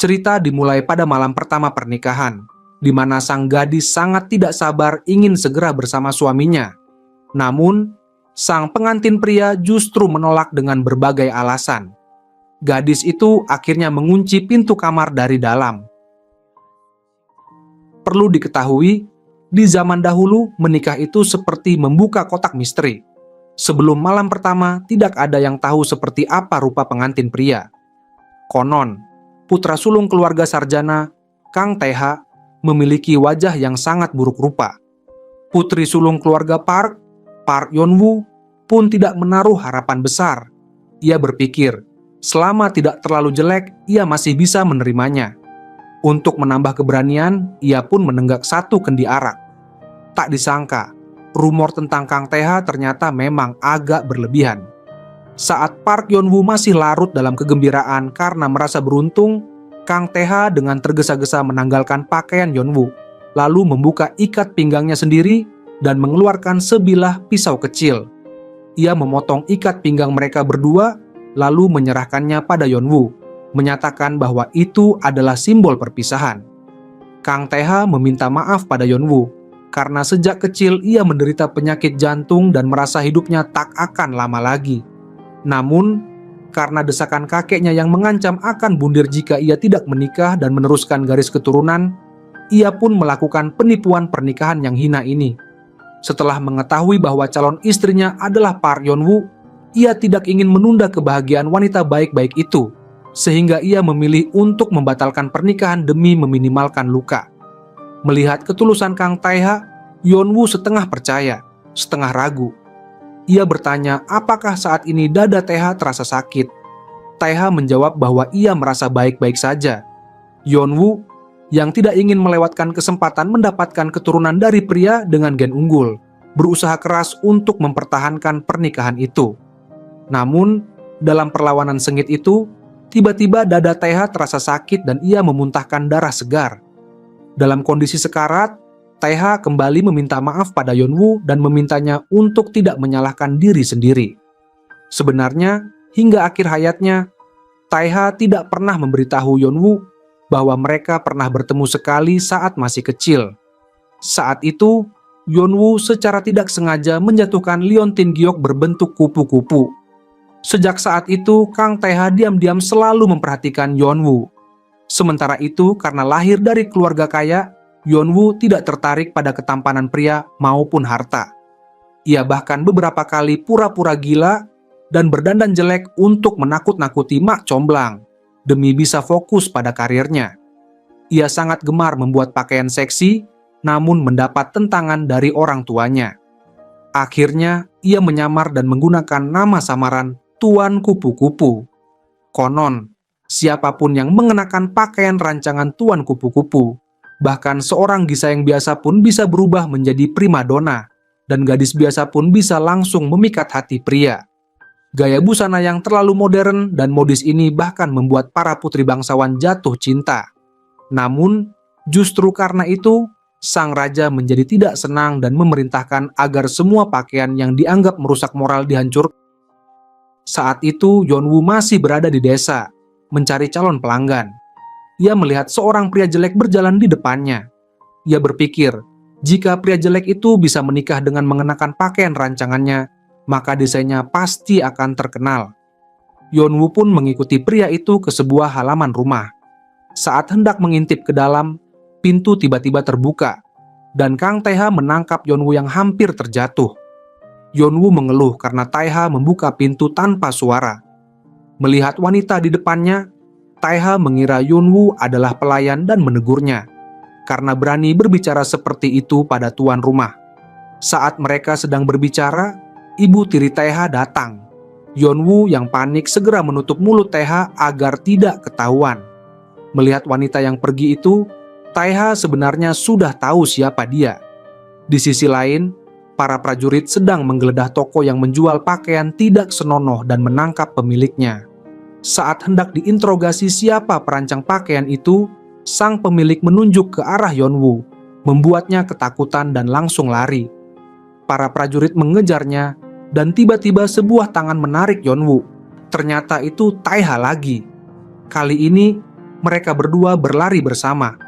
Cerita dimulai pada malam pertama pernikahan, di mana sang gadis sangat tidak sabar ingin segera bersama suaminya. Namun, sang pengantin pria justru menolak dengan berbagai alasan. Gadis itu akhirnya mengunci pintu kamar dari dalam. Perlu diketahui, di zaman dahulu menikah itu seperti membuka kotak misteri. Sebelum malam pertama, tidak ada yang tahu seperti apa rupa pengantin pria. Konon, putra sulung keluarga sarjana, Kang TH, memiliki wajah yang sangat buruk rupa. Putri sulung keluarga Park Yeon-woo, pun tidak menaruh harapan besar. Ia berpikir, selama tidak terlalu jelek, ia masih bisa menerimanya. Untuk menambah keberanian, ia pun menenggak satu kendi arak. Tak disangka, rumor tentang Kang TH ternyata memang agak berlebihan. Saat Park Yeon-woo masih larut dalam kegembiraan karena merasa beruntung, Kang TH dengan tergesa-gesa menanggalkan pakaian Yeon-woo, lalu membuka ikat pinggangnya sendiri dan mengeluarkan sebilah pisau kecil. Ia memotong ikat pinggang mereka berdua, lalu menyerahkannya pada Yeon-woo, menyatakan bahwa itu adalah simbol perpisahan. Kang TH meminta maaf pada Yeon-woo, karena sejak kecil ia menderita penyakit jantung dan merasa hidupnya tak akan lama lagi. Namun, karena desakan kakeknya yang mengancam akan bundir jika ia tidak menikah dan meneruskan garis keturunan, ia pun melakukan penipuan pernikahan yang hina ini. Setelah mengetahui bahwa calon istrinya adalah Park Yeon-woo, ia tidak ingin menunda kebahagiaan wanita baik-baik itu, sehingga ia memilih untuk membatalkan pernikahan demi meminimalkan luka. Melihat ketulusan Kang TH, Yeon-woo setengah percaya, setengah ragu. Ia bertanya apakah saat ini dada TH terasa sakit. TH menjawab bahwa ia merasa baik-baik saja. Yeon-woo yang tidak ingin melewatkan kesempatan mendapatkan keturunan dari pria dengan gen unggul, berusaha keras untuk mempertahankan pernikahan itu. Namun, dalam perlawanan sengit itu, tiba-tiba dada TH terasa sakit dan ia memuntahkan darah segar. Dalam kondisi sekarat, TH kembali meminta maaf pada Yeon-woo dan memintanya untuk tidak menyalahkan diri sendiri. Sebenarnya, hingga akhir hayatnya, TH tidak pernah memberitahu Yeon-woo bahwa mereka pernah bertemu sekali saat masih kecil. Saat itu, Yeon-woo secara tidak sengaja menjatuhkan liontin giok berbentuk kupu-kupu. Sejak saat itu, Kang TH diam-diam selalu memperhatikan Yeon-woo. Sementara itu, karena lahir dari keluarga kaya, Yeon-woo tidak tertarik pada ketampanan pria maupun harta. Ia bahkan beberapa kali pura-pura gila dan berdandan jelek untuk menakut-nakuti mak comblang, demi bisa fokus pada karirnya. Ia sangat gemar membuat pakaian seksi, namun mendapat tentangan dari orang tuanya. Akhirnya, ia menyamar dan menggunakan nama samaran Tuan Kupu-Kupu. Konon, siapapun yang mengenakan pakaian rancangan Tuan Kupu-Kupu, bahkan seorang Gisa yang biasa pun bisa berubah menjadi primadona, dan gadis biasa pun bisa langsung memikat hati pria. Gaya busana yang terlalu modern dan modis ini bahkan membuat para putri bangsawan jatuh cinta. Namun, justru karena itu, sang raja menjadi tidak senang dan memerintahkan agar semua pakaian yang dianggap merusak moral dihancurkan. Saat itu, Yeon-woo masih berada di desa, mencari calon pelanggan. Ia melihat seorang pria jelek berjalan di depannya. Ia berpikir, jika pria jelek itu bisa menikah dengan mengenakan pakaian rancangannya, maka desainnya pasti akan terkenal. Yeon-woo pun mengikuti pria itu ke sebuah halaman rumah. Saat hendak mengintip ke dalam, pintu tiba-tiba terbuka, dan Kang TH menangkap Yeon-woo yang hampir terjatuh. Yeon-woo mengeluh karena TH membuka pintu tanpa suara. Melihat wanita di depannya, TH mengira Yeon-woo adalah pelayan dan menegurnya, karena berani berbicara seperti itu pada tuan rumah. Saat mereka sedang berbicara, ibu tiri TH datang. Yeon-woo yang panik segera menutup mulut TH agar tidak ketahuan. Melihat wanita yang pergi itu, TH sebenarnya sudah tahu siapa dia. Di sisi lain, para prajurit sedang menggeledah toko yang menjual pakaian tidak senonoh dan menangkap pemiliknya. Saat hendak diinterogasi siapa perancang pakaian itu, sang pemilik menunjuk ke arah Yeon-woo, membuatnya ketakutan dan langsung lari. Para prajurit mengejarnya, dan tiba-tiba sebuah tangan menarik Yeon-woo. Ternyata itu TH lagi. Kali ini, mereka berdua berlari bersama.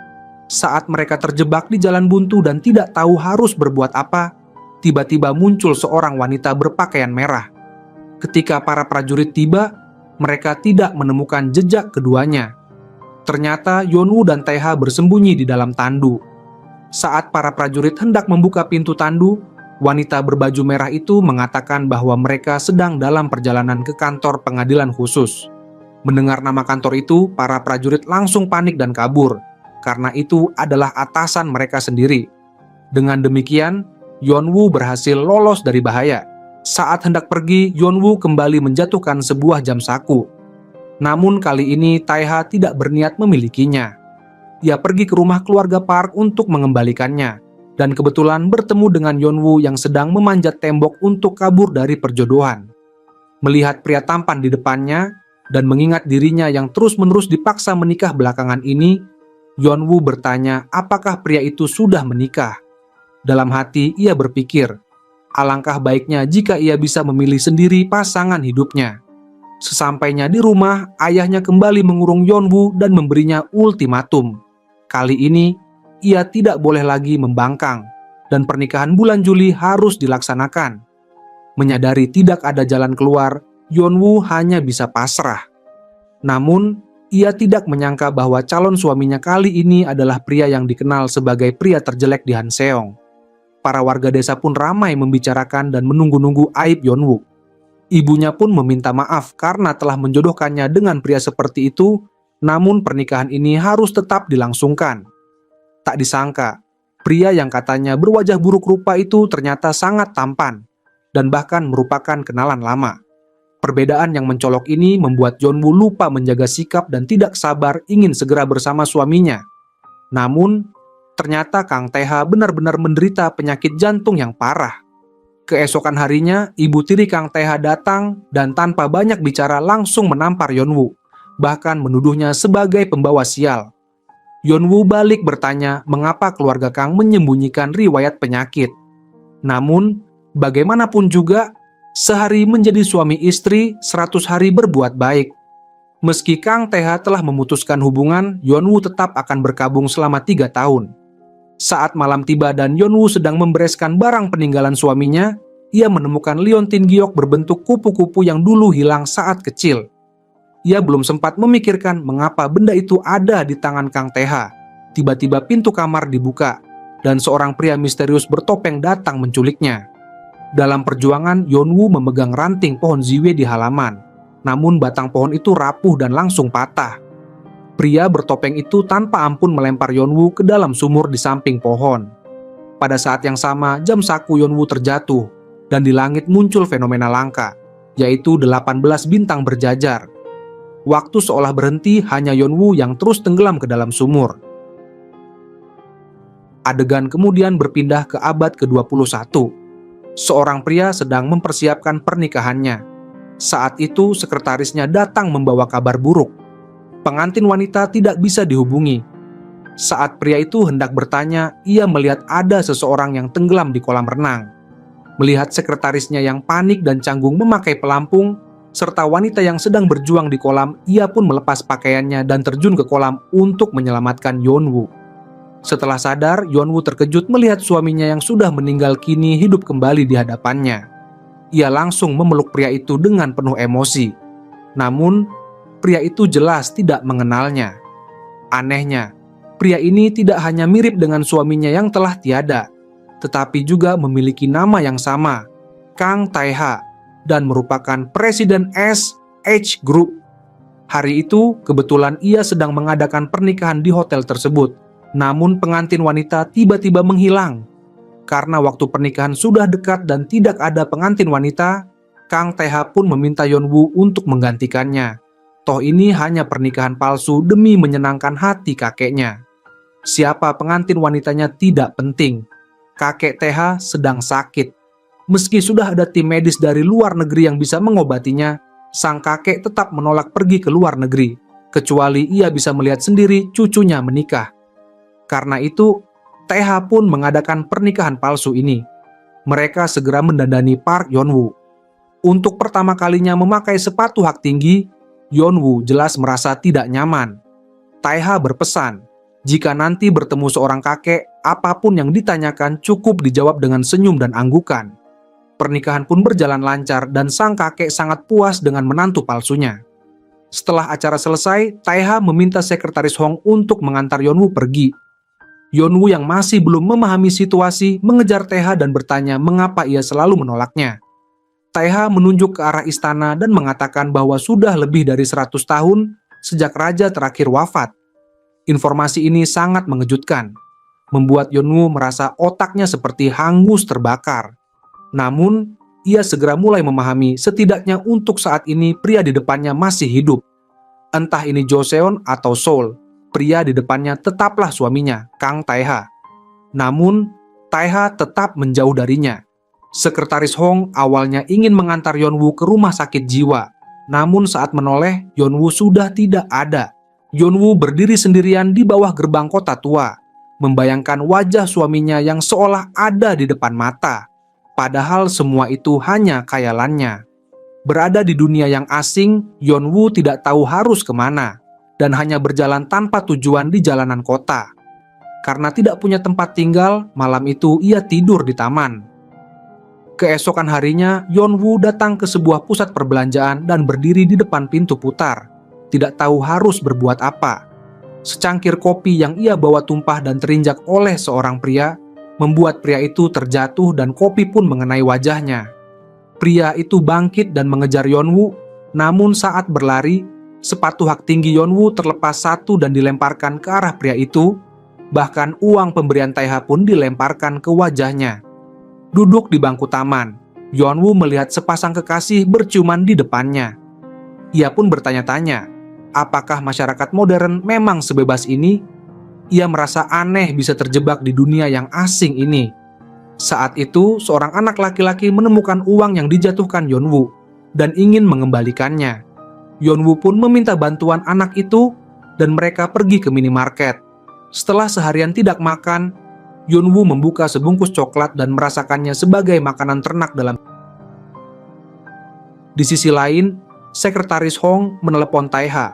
Saat mereka terjebak di jalan buntu dan tidak tahu harus berbuat apa, tiba-tiba muncul seorang wanita berpakaian merah. Ketika para prajurit tiba, mereka tidak menemukan jejak keduanya. Ternyata Yonwoo dan Taeha bersembunyi di dalam tandu. Saat para prajurit hendak membuka pintu tandu, wanita berbaju merah itu mengatakan bahwa mereka sedang dalam perjalanan ke kantor pengadilan khusus. Mendengar nama kantor itu, para prajurit langsung panik dan kabur, karena itu adalah atasan mereka sendiri. Dengan demikian, Yonwoo berhasil lolos dari bahaya. Saat hendak pergi, Yonwoo kembali menjatuhkan sebuah jam saku. Namun kali ini Taeha tidak berniat memilikinya. Ia pergi ke rumah keluarga Park untuk mengembalikannya, dan kebetulan bertemu dengan Yonwoo yang sedang memanjat tembok untuk kabur dari perjodohan. Melihat pria tampan di depannya, dan mengingat dirinya yang terus-menerus dipaksa menikah belakangan ini, Yonwoo bertanya apakah pria itu sudah menikah. Dalam hati ia berpikir, alangkah baiknya jika ia bisa memilih sendiri pasangan hidupnya. Sesampainya di rumah, ayahnya kembali mengurung Yonwoo dan memberinya ultimatum. Kali ini, ia tidak boleh lagi membangkang, dan pernikahan bulan Juli harus dilaksanakan. Menyadari tidak ada jalan keluar, Yonwoo hanya bisa pasrah. Namun, ia tidak menyangka bahwa calon suaminya kali ini adalah pria yang dikenal sebagai pria terjelek di Hanseong. Para warga desa pun ramai membicarakan dan menunggu-nunggu aib Yonwoo. Ibunya pun meminta maaf karena telah menjodohkannya dengan pria seperti itu, namun pernikahan ini harus tetap dilangsungkan. Tak disangka, pria yang katanya berwajah buruk rupa itu ternyata sangat tampan, dan bahkan merupakan kenalan lama. Perbedaan yang mencolok ini membuat Yonwoo lupa menjaga sikap dan tidak sabar ingin segera bersama suaminya. Namun, ternyata Kang Taeha benar-benar menderita penyakit jantung yang parah. Keesokan harinya, ibu tiri Kang Taeha datang dan tanpa banyak bicara langsung menampar Yonwoo, bahkan menuduhnya sebagai pembawa sial. Yonwoo balik bertanya mengapa keluarga Kang menyembunyikan riwayat penyakit. Namun, bagaimanapun juga, sehari menjadi suami istri, 100 hari berbuat baik. Meski Kang Taeha telah memutuskan hubungan, Yonwoo tetap akan berkabung selama 3 tahun. Saat malam tiba dan Yonwoo sedang membereskan barang peninggalan suaminya, ia menemukan liontin giok berbentuk kupu-kupu yang dulu hilang saat kecil. Ia belum sempat memikirkan mengapa benda itu ada di tangan Kang Taeha. Tiba-tiba pintu kamar dibuka, dan seorang pria misterius bertopeng datang menculiknya. Dalam perjuangan, Yonwoo memegang ranting pohon ziwe di halaman. Namun batang pohon itu rapuh dan langsung patah. Pria bertopeng itu tanpa ampun melempar Yonwoo ke dalam sumur di samping pohon. Pada saat yang sama, jam saku Yonwoo terjatuh, dan di langit muncul fenomena langka, yaitu 18 bintang berjajar. Waktu seolah berhenti, hanya Yonwoo yang terus tenggelam ke dalam sumur. Adegan kemudian berpindah ke abad ke-21. Seorang pria sedang mempersiapkan pernikahannya. Saat itu sekretarisnya datang membawa kabar buruk. Pengantin wanita tidak bisa dihubungi. Saat pria itu hendak bertanya, ia melihat ada seseorang yang tenggelam di kolam renang. Melihat sekretarisnya yang panik dan canggung memakai pelampung, serta wanita yang sedang berjuang di kolam, ia pun melepas pakaiannya dan terjun ke kolam untuk menyelamatkan Yonwoo. Setelah sadar, Yonwoo terkejut melihat suaminya yang sudah meninggal kini hidup kembali di hadapannya. Ia langsung memeluk pria itu dengan penuh emosi. Namun, pria itu jelas tidak mengenalnya. Anehnya, pria ini tidak hanya mirip dengan suaminya yang telah tiada, tetapi juga memiliki nama yang sama, Kang Taeha, dan merupakan presiden SH Group. Hari itu, kebetulan ia sedang mengadakan pernikahan di hotel tersebut. Namun pengantin wanita tiba-tiba menghilang. Karena waktu pernikahan sudah dekat dan tidak ada pengantin wanita, Kang Taeha pun meminta Yonwoo untuk menggantikannya. Toh ini hanya pernikahan palsu demi menyenangkan hati kakeknya. Siapa pengantin wanitanya tidak penting. Kakek Taeha sedang sakit. Meski sudah ada tim medis dari luar negeri yang bisa mengobatinya, sang kakek tetap menolak pergi ke luar negeri, kecuali ia bisa melihat sendiri cucunya menikah. Karena itu, Taeha pun mengadakan pernikahan palsu ini. Mereka segera mendandani Park Yonwoo. Untuk pertama kalinya memakai sepatu hak tinggi, Yonwoo jelas merasa tidak nyaman. Taiha berpesan, jika nanti bertemu seorang kakek, apapun yang ditanyakan cukup dijawab dengan senyum dan anggukan. Pernikahan pun berjalan lancar dan sang kakek sangat puas dengan menantu palsunya. Setelah acara selesai, Taiha meminta sekretaris Hong untuk mengantar Yeonwoo pergi. Yeonwoo yang masih belum memahami situasi mengejar Taiha dan bertanya mengapa ia selalu menolaknya. Taiha menunjuk ke arah istana dan mengatakan bahwa sudah lebih dari 100 tahun sejak raja terakhir wafat. Informasi ini sangat mengejutkan, membuat Yeonwoo merasa otaknya seperti hangus terbakar. Namun, ia segera mulai memahami setidaknya untuk saat ini pria di depannya masih hidup. Entah ini Jo Seon atau Seol, pria di depannya tetaplah suaminya, Kang Taiha. Namun, Taiha tetap menjauh darinya. Sekretaris Hong awalnya ingin mengantar Yeonwoo ke rumah sakit jiwa. Namun saat menoleh, Yeonwoo sudah tidak ada. Yeonwoo berdiri sendirian di bawah gerbang kota tua, membayangkan wajah suaminya yang seolah ada di depan mata. Padahal semua itu hanya khayalannya. Berada di dunia yang asing, Yeonwoo tidak tahu harus kemana, dan hanya berjalan tanpa tujuan di jalanan kota. Karena tidak punya tempat tinggal, malam itu ia tidur di taman. Keesokan harinya, Yeonwoo datang ke sebuah pusat perbelanjaan dan berdiri di depan pintu putar. Tidak tahu harus berbuat apa. Secangkir kopi yang ia bawa tumpah dan terinjak oleh seorang pria, membuat pria itu terjatuh dan kopi pun mengenai wajahnya. Pria itu bangkit dan mengejar Yeonwoo, namun saat berlari, sepatu hak tinggi Yeonwoo terlepas satu dan dilemparkan ke arah pria itu. Bahkan uang pemberian Taiha pun dilemparkan ke wajahnya. Duduk di bangku taman, Yeonwoo melihat sepasang kekasih berciuman di depannya. Ia pun bertanya-tanya, apakah masyarakat modern memang sebebas ini? Ia merasa aneh bisa terjebak di dunia yang asing ini. Saat itu, seorang anak laki-laki menemukan uang yang dijatuhkan Yeonwoo dan ingin mengembalikannya. Yeonwoo pun meminta bantuan anak itu dan mereka pergi ke minimarket. Setelah seharian tidak makan, Yeonwoo membuka sebungkus coklat dan merasakannya sebagai makanan ternak dalam. Di sisi lain, sekretaris Hong menelepon Taiha,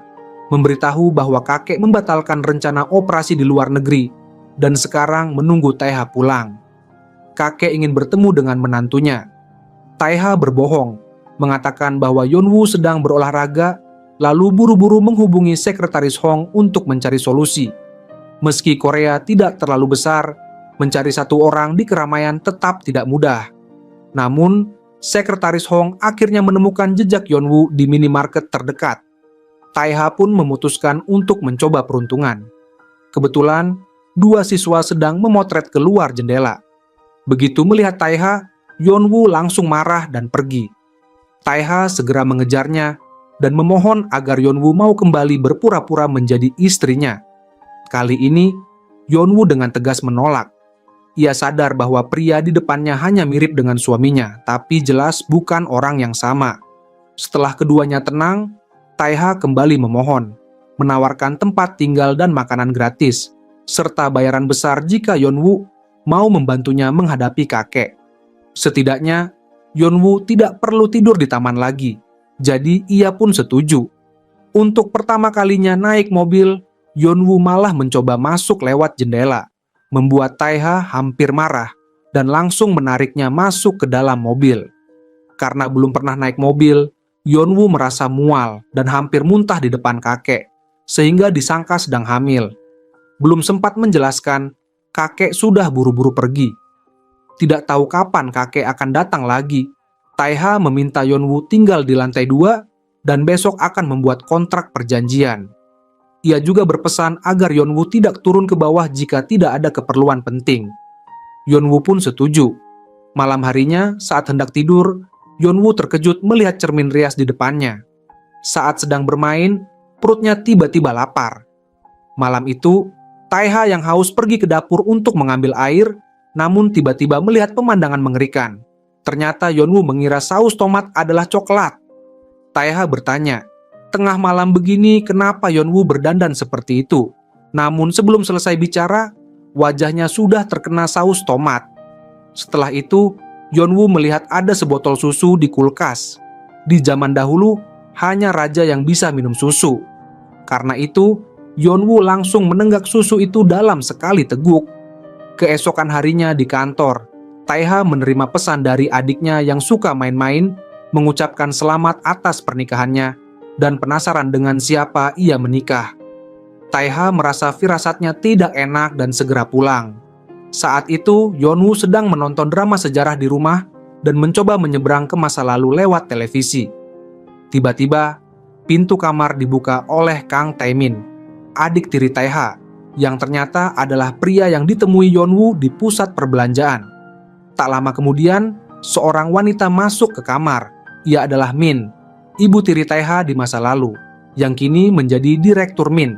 memberitahu bahwa kakek membatalkan rencana operasi di luar negeri dan sekarang menunggu Taiha pulang. Kakek ingin bertemu dengan menantunya. Taiha berbohong, mengatakan bahwa Yeonwoo sedang berolahraga, lalu buru-buru menghubungi sekretaris Hong untuk mencari solusi. Meski Korea tidak terlalu besar, mencari satu orang di keramaian tetap tidak mudah. Namun, sekretaris Hong akhirnya menemukan jejak Yeonwoo di minimarket terdekat. Taiha pun memutuskan untuk mencoba peruntungan. Kebetulan, dua siswa sedang memotret keluar jendela. Begitu melihat Taiha, Yeonwoo langsung marah dan pergi. Taiha segera mengejarnya dan memohon agar Yeonwoo mau kembali berpura-pura menjadi istrinya. Kali ini, Yeonwoo dengan tegas menolak. Ia sadar bahwa pria di depannya hanya mirip dengan suaminya, tapi jelas bukan orang yang sama. Setelah keduanya tenang, Taiha kembali memohon, menawarkan tempat tinggal dan makanan gratis, serta bayaran besar jika Yeonwoo mau membantunya menghadapi kakek. Setidaknya, Yeonwoo tidak perlu tidur di taman lagi, jadi ia pun setuju. Untuk pertama kalinya naik mobil, Yeonwoo malah mencoba masuk lewat jendela, membuat Taiha hampir marah dan langsung menariknya masuk ke dalam mobil. Karena belum pernah naik mobil, Yeonwoo merasa mual dan hampir muntah di depan kakek, sehingga disangka sedang hamil. Belum sempat menjelaskan, kakek sudah buru-buru pergi. Tidak tahu kapan kakek akan datang lagi, Taiha meminta Yeonwoo tinggal di lantai 2 dan besok akan membuat kontrak perjanjian. Ia juga berpesan agar Yeonwoo tidak turun ke bawah jika tidak ada keperluan penting. Yeonwoo pun setuju. Malam harinya, saat hendak tidur, Yeonwoo terkejut melihat cermin rias di depannya. Saat sedang bermain, perutnya tiba-tiba lapar. Malam itu, Taiha yang haus pergi ke dapur untuk mengambil air, namun tiba-tiba melihat pemandangan mengerikan. Ternyata Yeonwoo mengira saus tomat adalah coklat. Taiha bertanya, tengah malam begini kenapa Yeonwoo berdandan seperti itu? Namun sebelum selesai bicara, wajahnya sudah terkena saus tomat. Setelah itu, Yeonwoo melihat ada sebotol susu di kulkas. Di zaman dahulu, hanya raja yang bisa minum susu. Karena itu, Yeonwoo langsung menenggak susu itu dalam sekali teguk. Keesokan harinya di kantor, Taeha menerima pesan dari adiknya yang suka main-main, mengucapkan selamat atas pernikahannya, dan penasaran dengan siapa ia menikah. Taeha merasa firasatnya tidak enak dan segera pulang. Saat itu, Yeonwoo sedang menonton drama sejarah di rumah dan mencoba menyeberang ke masa lalu lewat televisi. Tiba-tiba, pintu kamar dibuka oleh Kang Taemin, adik tiri Taeha, yang ternyata adalah pria yang ditemui Yeonwoo di pusat perbelanjaan. Tak lama kemudian, seorang wanita masuk ke kamar. Ia adalah Min, ibu tiri Taeha di masa lalu, yang kini menjadi direktur Min.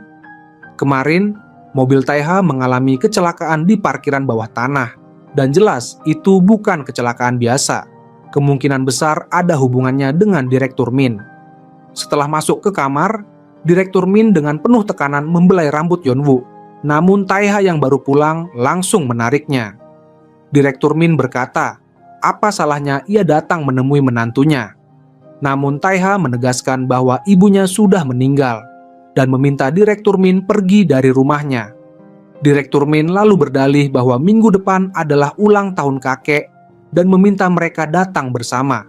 Kemarin, mobil Taeha mengalami kecelakaan di parkiran bawah tanah, dan jelas itu bukan kecelakaan biasa. Kemungkinan besar ada hubungannya dengan direktur Min. Setelah masuk ke kamar, direktur Min dengan penuh tekanan membelai rambut Yeonwoo, namun Taeha yang baru pulang langsung menariknya. Direktur Min berkata, apa salahnya ia datang menemui menantunya. Namun Taeha menegaskan bahwa ibunya sudah meninggal dan meminta direktur Min pergi dari rumahnya. Direktur Min lalu berdalih bahwa minggu depan adalah ulang tahun kakek dan meminta mereka datang bersama.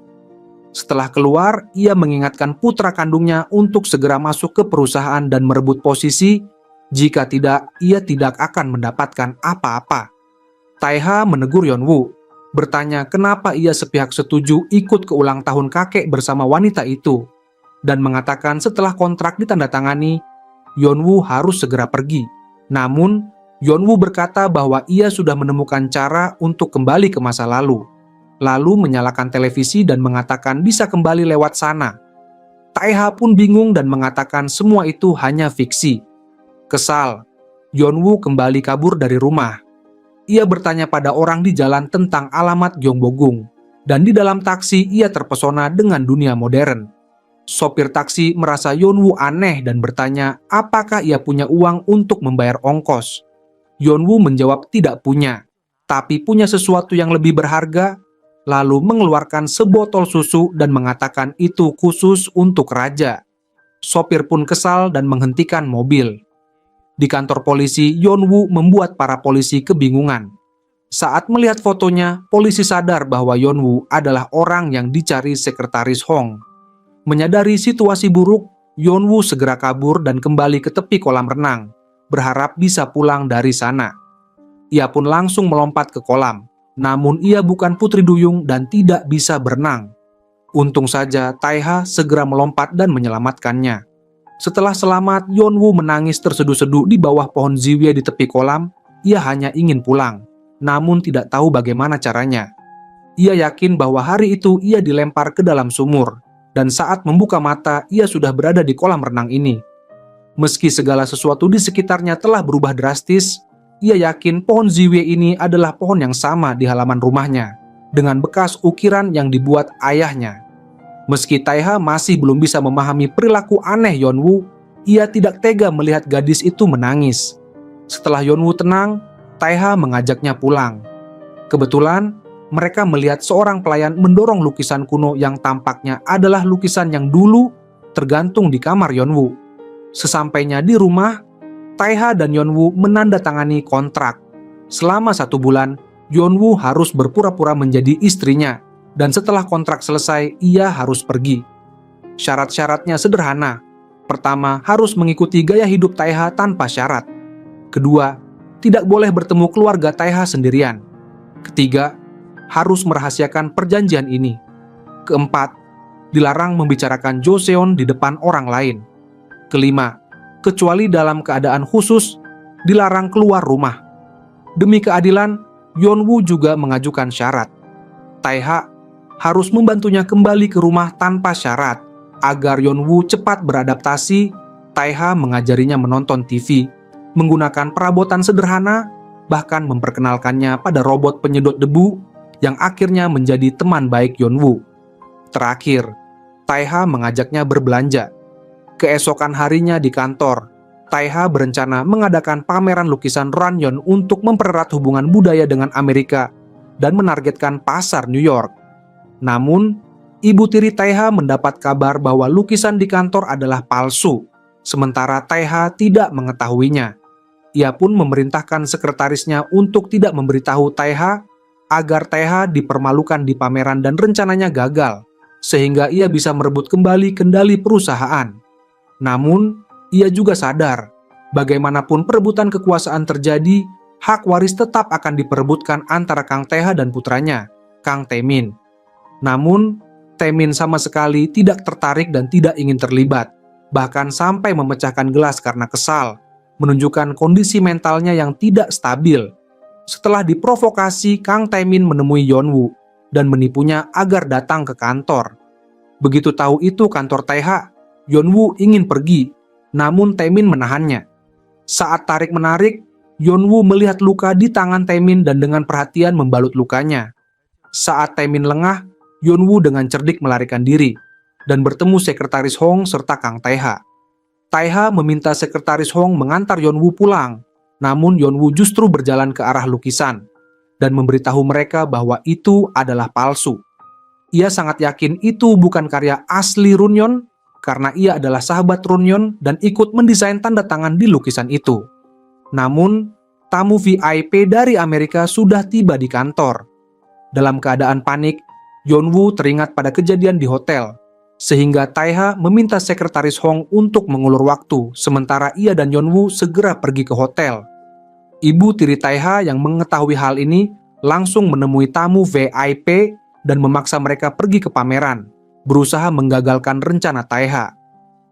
Setelah keluar, ia mengingatkan putra kandungnya untuk segera masuk ke perusahaan dan merebut posisi. Jika tidak, ia tidak akan mendapatkan apa-apa. Taeha menegur Yeonwoo, bertanya kenapa ia sepihak setuju ikut ke ulang tahun kakek bersama wanita itu, dan mengatakan setelah kontrak ditandatangani, Yeonwoo harus segera pergi. Namun, Yeonwoo berkata bahwa ia sudah menemukan cara untuk kembali ke masa lalu menyalakan televisi dan mengatakan bisa kembali lewat sana. Taeha pun bingung dan mengatakan semua itu hanya fiksi. Kesal, Yeonwoo kembali kabur dari rumah. Ia bertanya pada orang di jalan tentang alamat Gyeongbogung, dan di dalam taksi ia terpesona dengan dunia modern. Sopir taksi merasa Yeonwoo aneh dan bertanya apakah ia punya uang untuk membayar ongkos. Yeonwoo menjawab tidak punya, tapi punya sesuatu yang lebih berharga, lalu mengeluarkan sebotol susu dan mengatakan itu khusus untuk raja. Sopir pun kesal dan menghentikan mobil. Di kantor polisi, Yeonwoo membuat para polisi kebingungan. Saat melihat fotonya, polisi sadar bahwa Yeonwoo adalah orang yang dicari sekretaris Hong. Menyadari situasi buruk, Yeonwoo segera kabur dan kembali ke tepi kolam renang, berharap bisa pulang dari sana. Ia pun langsung melompat ke kolam, namun ia bukan putri duyung dan tidak bisa berenang. Untung saja Taeha segera melompat dan menyelamatkannya. Setelah selamat, Yeonwoo menangis terseduh-seduh di bawah pohon ziwie di tepi kolam. Ia hanya ingin pulang, namun tidak tahu bagaimana caranya. Ia yakin bahwa hari itu ia dilempar ke dalam sumur, dan saat membuka mata, ia sudah berada di kolam renang ini. Meski segala sesuatu di sekitarnya telah berubah drastis, ia yakin pohon ziwie ini adalah pohon yang sama di halaman rumahnya, dengan bekas ukiran yang dibuat ayahnya. Meski Taeha masih belum bisa memahami perilaku aneh Yeonwoo, ia tidak tega melihat gadis itu menangis. Setelah Yeonwoo tenang, Taeha mengajaknya pulang. Kebetulan, mereka melihat seorang pelayan mendorong lukisan kuno yang tampaknya adalah lukisan yang dulu tergantung di kamar Yeonwoo. Sesampainya di rumah, Taeha dan Yeonwoo menandatangani kontrak. Selama 1 bulan, Yeonwoo harus berpura-pura menjadi istrinya. Dan setelah kontrak selesai, ia harus pergi. Syarat-syaratnya sederhana. Pertama, harus mengikuti gaya hidup Taeha tanpa syarat. Kedua, tidak boleh bertemu keluarga Taeha sendirian. Ketiga, harus merahasiakan perjanjian ini. Keempat, dilarang membicarakan Joseon di depan orang lain. Kelima, kecuali dalam keadaan khusus, dilarang keluar rumah. Demi keadilan, Yeonwoo juga mengajukan syarat. Taeha harus membantunya kembali ke rumah tanpa syarat. Agar Yeonwoo cepat beradaptasi, Taeha mengajarinya menonton TV, menggunakan perabotan sederhana, bahkan memperkenalkannya pada robot penyedot debu yang akhirnya menjadi teman baik Yeonwoo. Terakhir, Taeha mengajaknya berbelanja. Keesokan harinya di kantor, Taeha berencana mengadakan pameran lukisan Ranyon untuk mempererat hubungan budaya dengan Amerika dan menargetkan pasar New York. Namun, ibu tiri Taeha mendapat kabar bahwa lukisan di kantor adalah palsu. sementara Taeha tidak mengetahuinya. Ia pun memerintahkan sekretarisnya untuk tidak memberitahu Taeha agar Taeha dipermalukan di pameran dan rencananya gagal, sehingga ia bisa merebut kembali kendali perusahaan. Namun, ia juga sadar, bagaimanapun perebutan kekuasaan terjadi, hak waris tetap akan diperebutkan antara Kang Taeha dan putranya, Kang Taemin. Namun, Taemin sama sekali tidak tertarik dan tidak ingin terlibat, bahkan sampai memecahkan gelas karena kesal, menunjukkan kondisi mentalnya yang tidak stabil. Setelah diprovokasi, Kang Taemin menemui Yeonwoo dan menipunya agar datang ke kantor. Begitu tahu itu kantor Taeha, Yeonwoo ingin pergi, namun Taemin menahannya. Saat tarik-menarik, Yeonwoo melihat luka di tangan Taemin dan dengan perhatian membalut lukanya. Saat Taemin lengah, Yeonwoo dengan cerdik melarikan diri dan bertemu sekretaris Hong serta Kang Taeha. Taeha meminta sekretaris Hong mengantar Yeonwoo pulang, namun Yeonwoo justru berjalan ke arah lukisan dan memberitahu mereka bahwa itu adalah palsu. Ia sangat yakin itu bukan karya asli Runyon karena ia adalah sahabat Runyon dan ikut mendesain tanda tangan di lukisan itu. Namun, tamu VIP dari Amerika sudah tiba di kantor. Dalam keadaan panik, Yeonwoo teringat pada kejadian di hotel, sehingga Taeha meminta sekretaris Hong untuk mengulur waktu, sementara ia dan Yeonwoo segera pergi ke hotel. Ibu tiri Taeha yang mengetahui hal ini langsung menemui tamu VIP dan memaksa mereka pergi ke pameran, berusaha menggagalkan rencana Taeha.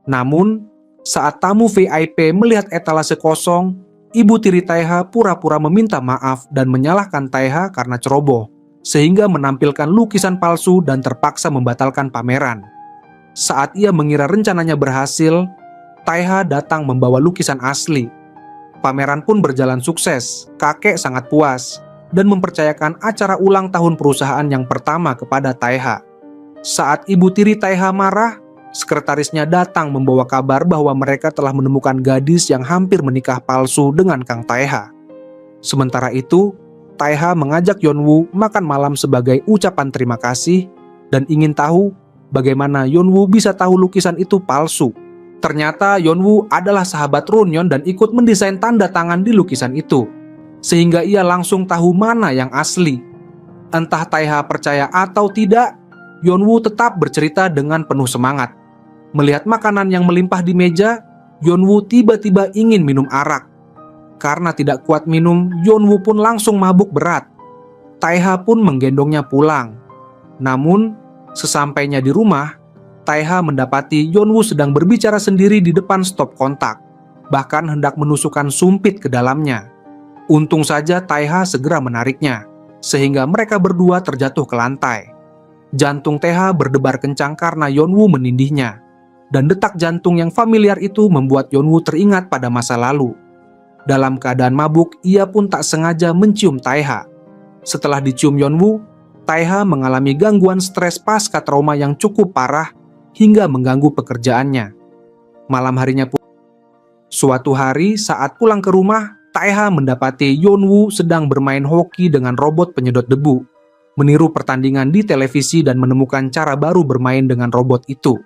Namun, saat tamu VIP melihat etalase kosong, ibu tiri Taeha pura-pura meminta maaf dan menyalahkan Taeha karena ceroboh, sehingga menampilkan lukisan palsu dan terpaksa membatalkan pameran. Saat ia mengira rencananya berhasil, Taeha datang membawa lukisan asli. Pameran pun berjalan sukses, kakek sangat puas, dan mempercayakan acara ulang tahun perusahaan yang pertama kepada Taeha. Saat ibu tiri Taeha marah, sekretarisnya datang membawa kabar bahwa mereka telah menemukan gadis yang hampir menikah palsu dengan Kang Taeha. Sementara itu, Taeha mengajak Yeonwoo makan malam sebagai ucapan terima kasih dan ingin tahu bagaimana Yeonwoo bisa tahu lukisan itu palsu. Ternyata Yeonwoo adalah sahabat Runyon dan ikut mendesain tanda tangan di lukisan itu, sehingga ia langsung tahu mana yang asli. Entah Taeha percaya atau tidak, Yeonwoo tetap bercerita dengan penuh semangat. Melihat makanan yang melimpah di meja, Yeonwoo tiba-tiba ingin minum arak. Karena tidak kuat minum, Yeonwoo pun langsung mabuk berat. Taeha pun menggendongnya pulang. Namun, sesampainya di rumah, Taeha mendapati Yeonwoo sedang berbicara sendiri di depan stop kontak, bahkan hendak menusukkan sumpit ke dalamnya. Untung saja Taeha segera menariknya, sehingga mereka berdua terjatuh ke lantai. Jantung Taeha berdebar kencang karena Yeonwoo menindihnya, dan detak jantung yang familiar itu membuat Yeonwoo teringat pada masa lalu. Dalam keadaan mabuk, ia pun tak sengaja mencium Taeha. Setelah dicium Yeonwoo, Taeha mengalami gangguan stres pasca trauma yang cukup parah hingga mengganggu pekerjaannya. Malam harinya pun, suatu hari saat pulang ke rumah, Taeha mendapati Yeonwoo sedang bermain hoki dengan robot penyedot debu, meniru pertandingan di televisi dan menemukan cara baru bermain dengan robot itu.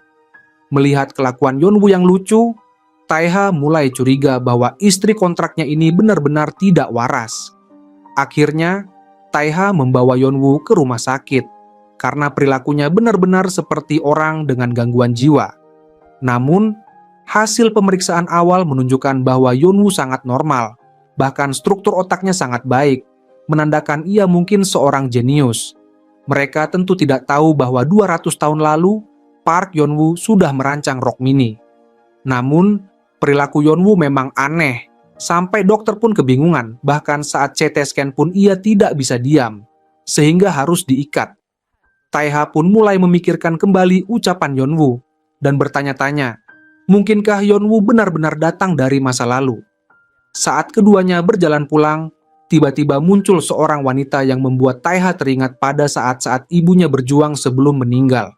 Melihat kelakuan Yeonwoo yang lucu, Taeha mulai curiga bahwa istri kontraknya ini benar-benar tidak waras. Akhirnya, Taeha membawa Yeonwoo ke rumah sakit karena perilakunya benar-benar seperti orang dengan gangguan jiwa. Namun, hasil pemeriksaan awal menunjukkan bahwa Yeonwoo sangat normal, bahkan struktur otaknya sangat baik, menandakan ia mungkin seorang jenius. Mereka tentu tidak tahu bahwa 200 tahun lalu, Park Yeonwoo sudah merancang rok mini. Namun, perilaku Yeonwoo memang aneh, sampai dokter pun kebingungan, bahkan saat CT scan pun ia tidak bisa diam, sehingga harus diikat. Taeha pun mulai memikirkan kembali ucapan Yeonwoo, dan bertanya-tanya, mungkinkah Yeonwoo benar-benar datang dari masa lalu? Saat keduanya berjalan pulang, tiba-tiba muncul seorang wanita yang membuat Taeha teringat pada saat-saat ibunya berjuang sebelum meninggal.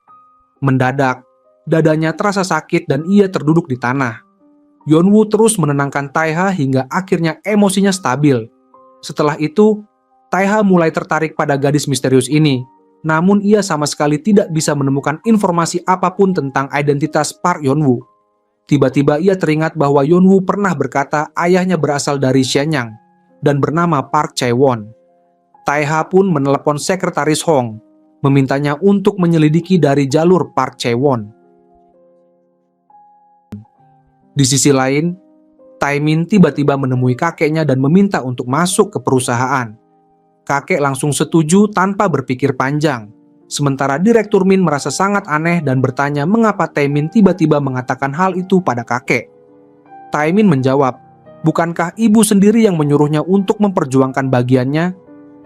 Mendadak, dadanya terasa sakit dan ia terduduk di tanah. Yeonwoo terus menenangkan Taeha hingga akhirnya emosinya stabil. Setelah itu, Taeha mulai tertarik pada gadis misterius ini, namun ia sama sekali tidak bisa menemukan informasi apapun tentang identitas Park Yeonwoo. Tiba-tiba ia teringat bahwa Yeonwoo pernah berkata ayahnya berasal dari Shenyang dan bernama Park Chae-won. Tae-ha pun menelepon sekretaris Hong, memintanya untuk menyelidiki dari jalur Park Chae-won. Di sisi lain, Tae-min tiba-tiba menemui kakeknya dan meminta untuk masuk ke perusahaan. Kakek langsung setuju tanpa berpikir panjang. Sementara Direktur Min merasa sangat aneh dan bertanya mengapa Tae-min tiba-tiba mengatakan hal itu pada kakek. Tae-min menjawab, bukankah ibu sendiri yang menyuruhnya untuk memperjuangkan bagiannya?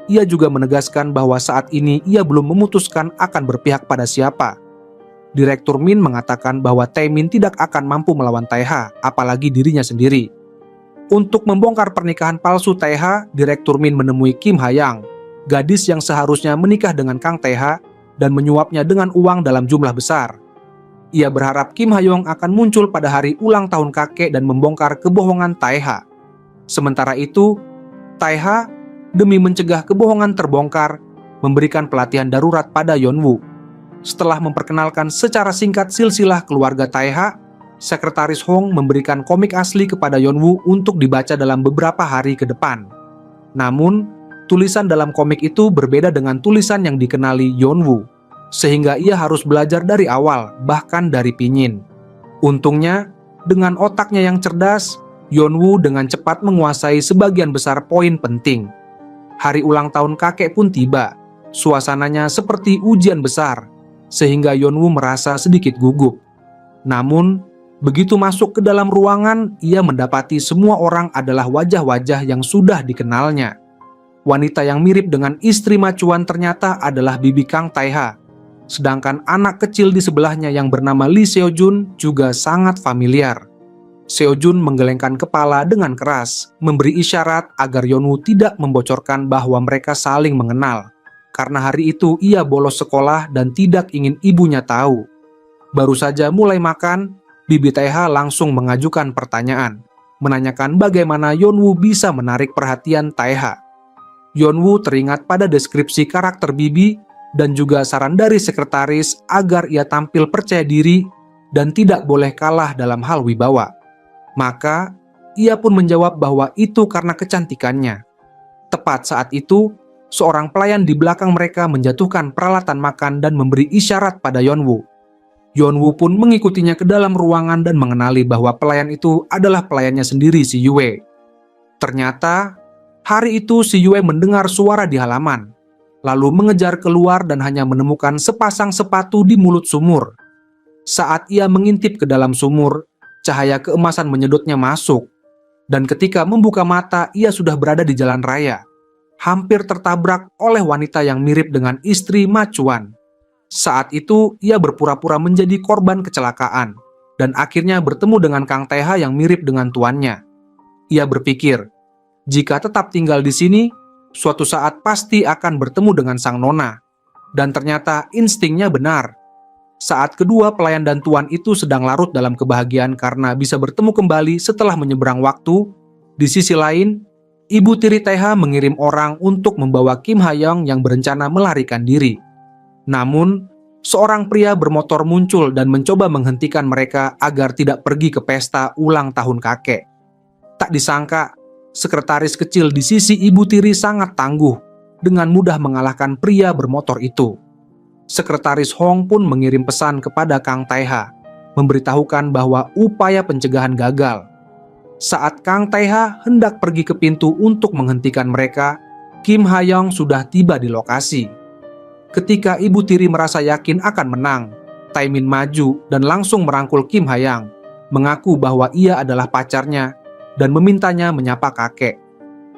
Ia juga menegaskan bahwa saat ini ia belum memutuskan akan berpihak pada siapa. Direktur Min mengatakan bahwa Tae-min tidak akan mampu melawan Tae-ha, apalagi dirinya sendiri. Untuk membongkar pernikahan palsu Tae-ha, Direktur Min menemui Kim Ha-yang, gadis yang seharusnya menikah dengan Kang Tae-ha dan menyuapnya dengan uang dalam jumlah besar. Ia berharap Kim Ha-yong akan muncul pada hari ulang tahun kakek dan membongkar kebohongan Tae-ha. Sementara itu, Tae-ha demi mencegah kebohongan terbongkar, memberikan pelatihan darurat pada Yeonwoo. Setelah memperkenalkan secara singkat silsilah keluarga Tae-ha, sekretaris Hong memberikan komik asli kepada Yeonwoo untuk dibaca dalam beberapa hari ke depan. Namun, tulisan dalam komik itu berbeda dengan tulisan yang dikenali Yeonwoo, sehingga ia harus belajar dari awal, bahkan dari pinyin. Untungnya, dengan otaknya yang cerdas, Yeonwoo dengan cepat menguasai sebagian besar poin penting. Hari ulang tahun kakek pun tiba. Suasananya seperti ujian besar, sehingga Yeonwoo merasa sedikit gugup. Namun, begitu masuk ke dalam ruangan, ia mendapati semua orang adalah wajah-wajah yang sudah dikenalnya. Wanita yang mirip dengan istri macuan ternyata adalah bibi Kang Tae-ha. Sedangkan anak kecil di sebelahnya yang bernama Lee Seo-jun juga sangat familiar. Seo-jun menggelengkan kepala dengan keras, memberi isyarat agar Yeonwoo tidak membocorkan bahwa mereka saling mengenal. Karena hari itu ia bolos sekolah dan tidak ingin ibunya tahu. Baru saja mulai makan, bibi Tae-ha langsung mengajukan pertanyaan, menanyakan bagaimana Yeonwoo bisa menarik perhatian Tae-ha. Yeonwoo teringat pada deskripsi karakter bibi dan juga saran dari sekretaris agar ia tampil percaya diri dan tidak boleh kalah dalam hal wibawa. Maka, ia pun menjawab bahwa itu karena kecantikannya. Tepat saat itu, seorang pelayan di belakang mereka menjatuhkan peralatan makan dan memberi isyarat pada Yeonwoo. Yeonwoo pun mengikutinya ke dalam ruangan dan mengenali bahwa pelayan itu adalah pelayannya sendiri, si Yue. Ternyata, hari itu si Yue mendengar suara di halaman, lalu mengejar keluar dan hanya menemukan sepasang sepatu di mulut sumur. Saat ia mengintip ke dalam sumur, cahaya keemasan menyedotnya masuk, dan ketika membuka mata, ia sudah berada di jalan raya, hampir tertabrak oleh wanita yang mirip dengan istri macuan. Saat itu, ia berpura-pura menjadi korban kecelakaan, dan akhirnya bertemu dengan Kang Tae-ha yang mirip dengan tuannya. Ia berpikir, jika tetap tinggal di sini, suatu saat pasti akan bertemu dengan sang nona. Dan ternyata instingnya benar. Saat kedua pelayan dan tuan itu sedang larut dalam kebahagiaan karena bisa bertemu kembali setelah menyeberang waktu, di sisi lain, ibu tiri Tae-ha mengirim orang untuk membawa Kim Ha-yong yang berencana melarikan diri. Namun, seorang pria bermotor muncul dan mencoba menghentikan mereka agar tidak pergi ke pesta ulang tahun kakek. Tak disangka, sekretaris kecil di sisi ibu tiri sangat tangguh, dengan mudah mengalahkan pria bermotor itu. Sekretaris Hong pun mengirim pesan kepada Kang Tae-ha, memberitahukan bahwa upaya pencegahan gagal. Saat Kang Tae-ha hendak pergi ke pintu untuk menghentikan mereka, Kim Ha-yong sudah tiba di lokasi. Ketika ibu tiri merasa yakin akan menang, Tae-min maju dan langsung merangkul Kim Ha-yang, mengaku bahwa ia adalah pacarnya dan memintanya menyapa kakek.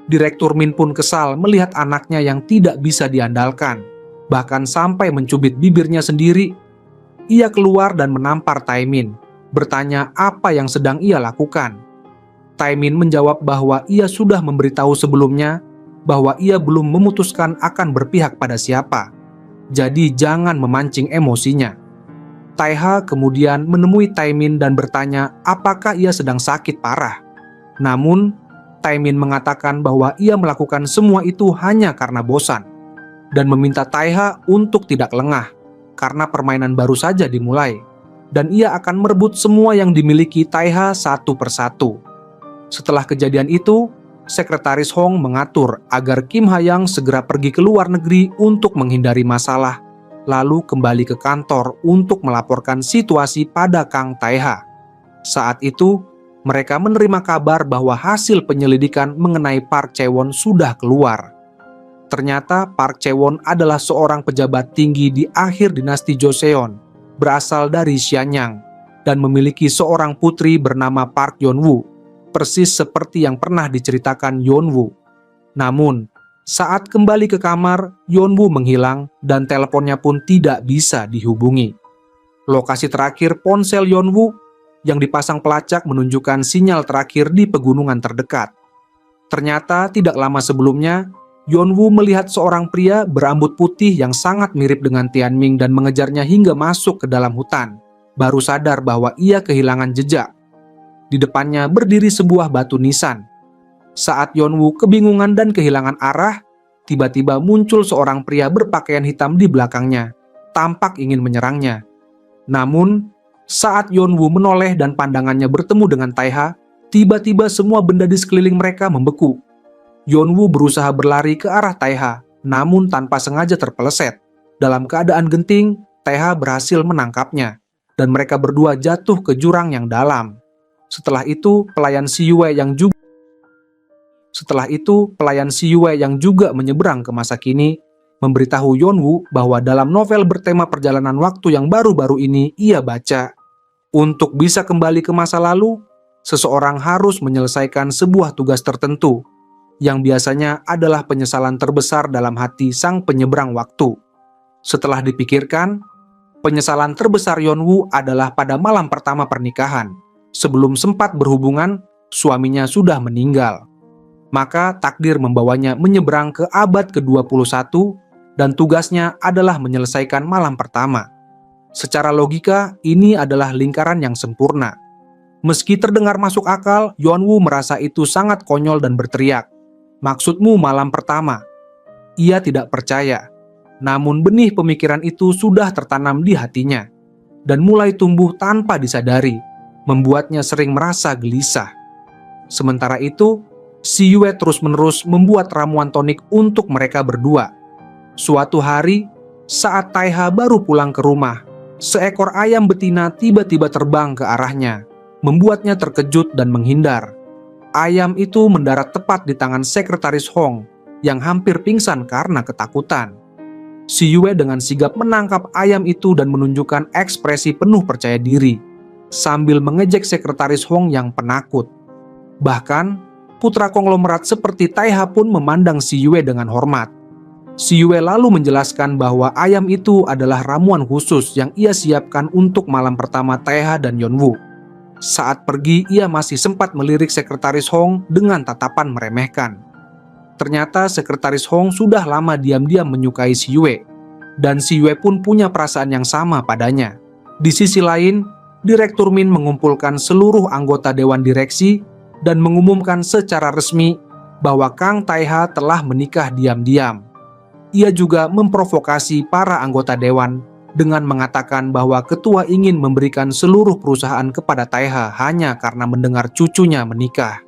Direktur Min pun kesal melihat anaknya yang tidak bisa diandalkan, bahkan sampai mencubit bibirnya sendiri. Ia keluar dan menampar Tae-min, bertanya apa yang sedang ia lakukan. Tae-min menjawab bahwa ia sudah memberitahu sebelumnya bahwa ia belum memutuskan akan berpihak pada siapa. Jadi jangan memancing emosinya. Tae-ha kemudian menemui Tae-min dan bertanya apakah ia sedang sakit parah. Namun, Tae-min mengatakan bahwa ia melakukan semua itu hanya karena bosan dan meminta Tae-ha untuk tidak lengah karena permainan baru saja dimulai. dan ia akan merebut semua yang dimiliki Taiha satu persatu. Setelah kejadian itu, Sekretaris Hong mengatur agar Kim Ha-yang segera pergi ke luar negeri untuk menghindari masalah, lalu kembali ke kantor untuk melaporkan situasi pada Kang Taiha. Saat itu, mereka menerima kabar bahwa hasil penyelidikan mengenai Park Chae-won sudah keluar. Ternyata Park Chae-won adalah seorang pejabat tinggi di akhir dinasti Joseon, berasal dari Xianyang, dan memiliki seorang putri bernama Park Yeon-woo, persis seperti yang pernah diceritakan Yeon-woo. Namun, saat kembali ke kamar, Yeon-woo menghilang dan teleponnya pun tidak bisa dihubungi. Lokasi terakhir ponsel Yeon-woo yang dipasang pelacak menunjukkan sinyal terakhir di pegunungan terdekat. Ternyata tidak lama sebelumnya, Yeon-woo melihat seorang pria berambut putih yang sangat mirip dengan Tianming dan mengejarnya hingga masuk ke dalam hutan. Baru sadar bahwa ia kehilangan jejak. Di depannya berdiri sebuah batu nisan. Saat Yeon-woo kebingungan dan kehilangan arah, tiba-tiba muncul seorang pria berpakaian hitam di belakangnya, tampak ingin menyerangnya. Namun, saat Yeon-woo menoleh dan pandangannya bertemu dengan Taiha, tiba-tiba semua benda di sekeliling mereka membeku. Yeon-woo berusaha berlari ke arah Taiha, namun tanpa sengaja terpeleset. Dalam keadaan genting, Taiha berhasil menangkapnya, dan mereka berdua jatuh ke jurang yang dalam. Setelah itu, pelayan Si Yue yang juga menyeberang ke masa kini, memberitahu Yeon-woo bahwa dalam novel bertema perjalanan waktu yang baru-baru ini ia baca, untuk bisa kembali ke masa lalu, seseorang harus menyelesaikan sebuah tugas tertentu, yang biasanya adalah penyesalan terbesar dalam hati sang penyeberang waktu. Setelah dipikirkan, penyesalan terbesar Yeon-woo adalah pada malam pertama pernikahan. Sebelum sempat berhubungan, suaminya sudah meninggal. Maka takdir membawanya menyeberang ke abad ke-21 dan tugasnya adalah menyelesaikan malam pertama. Secara logika, ini adalah lingkaran yang sempurna. Meski terdengar masuk akal, Yeon-woo merasa itu sangat konyol dan berteriak, "Maksudmu malam pertama?" Ia tidak percaya. Namun benih pemikiran itu sudah tertanam di hatinya dan mulai tumbuh tanpa disadari, membuatnya sering merasa gelisah. Sementara itu, Si Yue terus-menerus membuat ramuan tonik untuk mereka berdua. Suatu hari, saat Taiha baru pulang ke rumah, seekor ayam betina tiba-tiba terbang ke arahnya, membuatnya terkejut dan menghindar. Ayam itu mendarat tepat di tangan Sekretaris Hong yang hampir pingsan karena ketakutan. Si Yue dengan sigap menangkap ayam itu dan menunjukkan ekspresi penuh percaya diri, sambil mengejek Sekretaris Hong yang penakut. Bahkan, putra konglomerat seperti Taiha pun memandang Si Yue dengan hormat. Si Yue lalu menjelaskan bahwa ayam itu adalah ramuan khusus yang ia siapkan untuk malam pertama Taiha dan Yeon-woo. Saat pergi, ia masih sempat melirik Sekretaris Hong dengan tatapan meremehkan. Ternyata Sekretaris Hong sudah lama diam-diam menyukai Si Yue, dan Si Yue pun punya perasaan yang sama padanya. Di sisi lain, Direktur Min mengumpulkan seluruh anggota Dewan Direksi dan mengumumkan secara resmi bahwa Kang Taiha telah menikah diam-diam. Ia juga memprovokasi para anggota Dewan dengan mengatakan bahwa ketua ingin memberikan seluruh perusahaan kepada Taiha hanya karena mendengar cucunya menikah.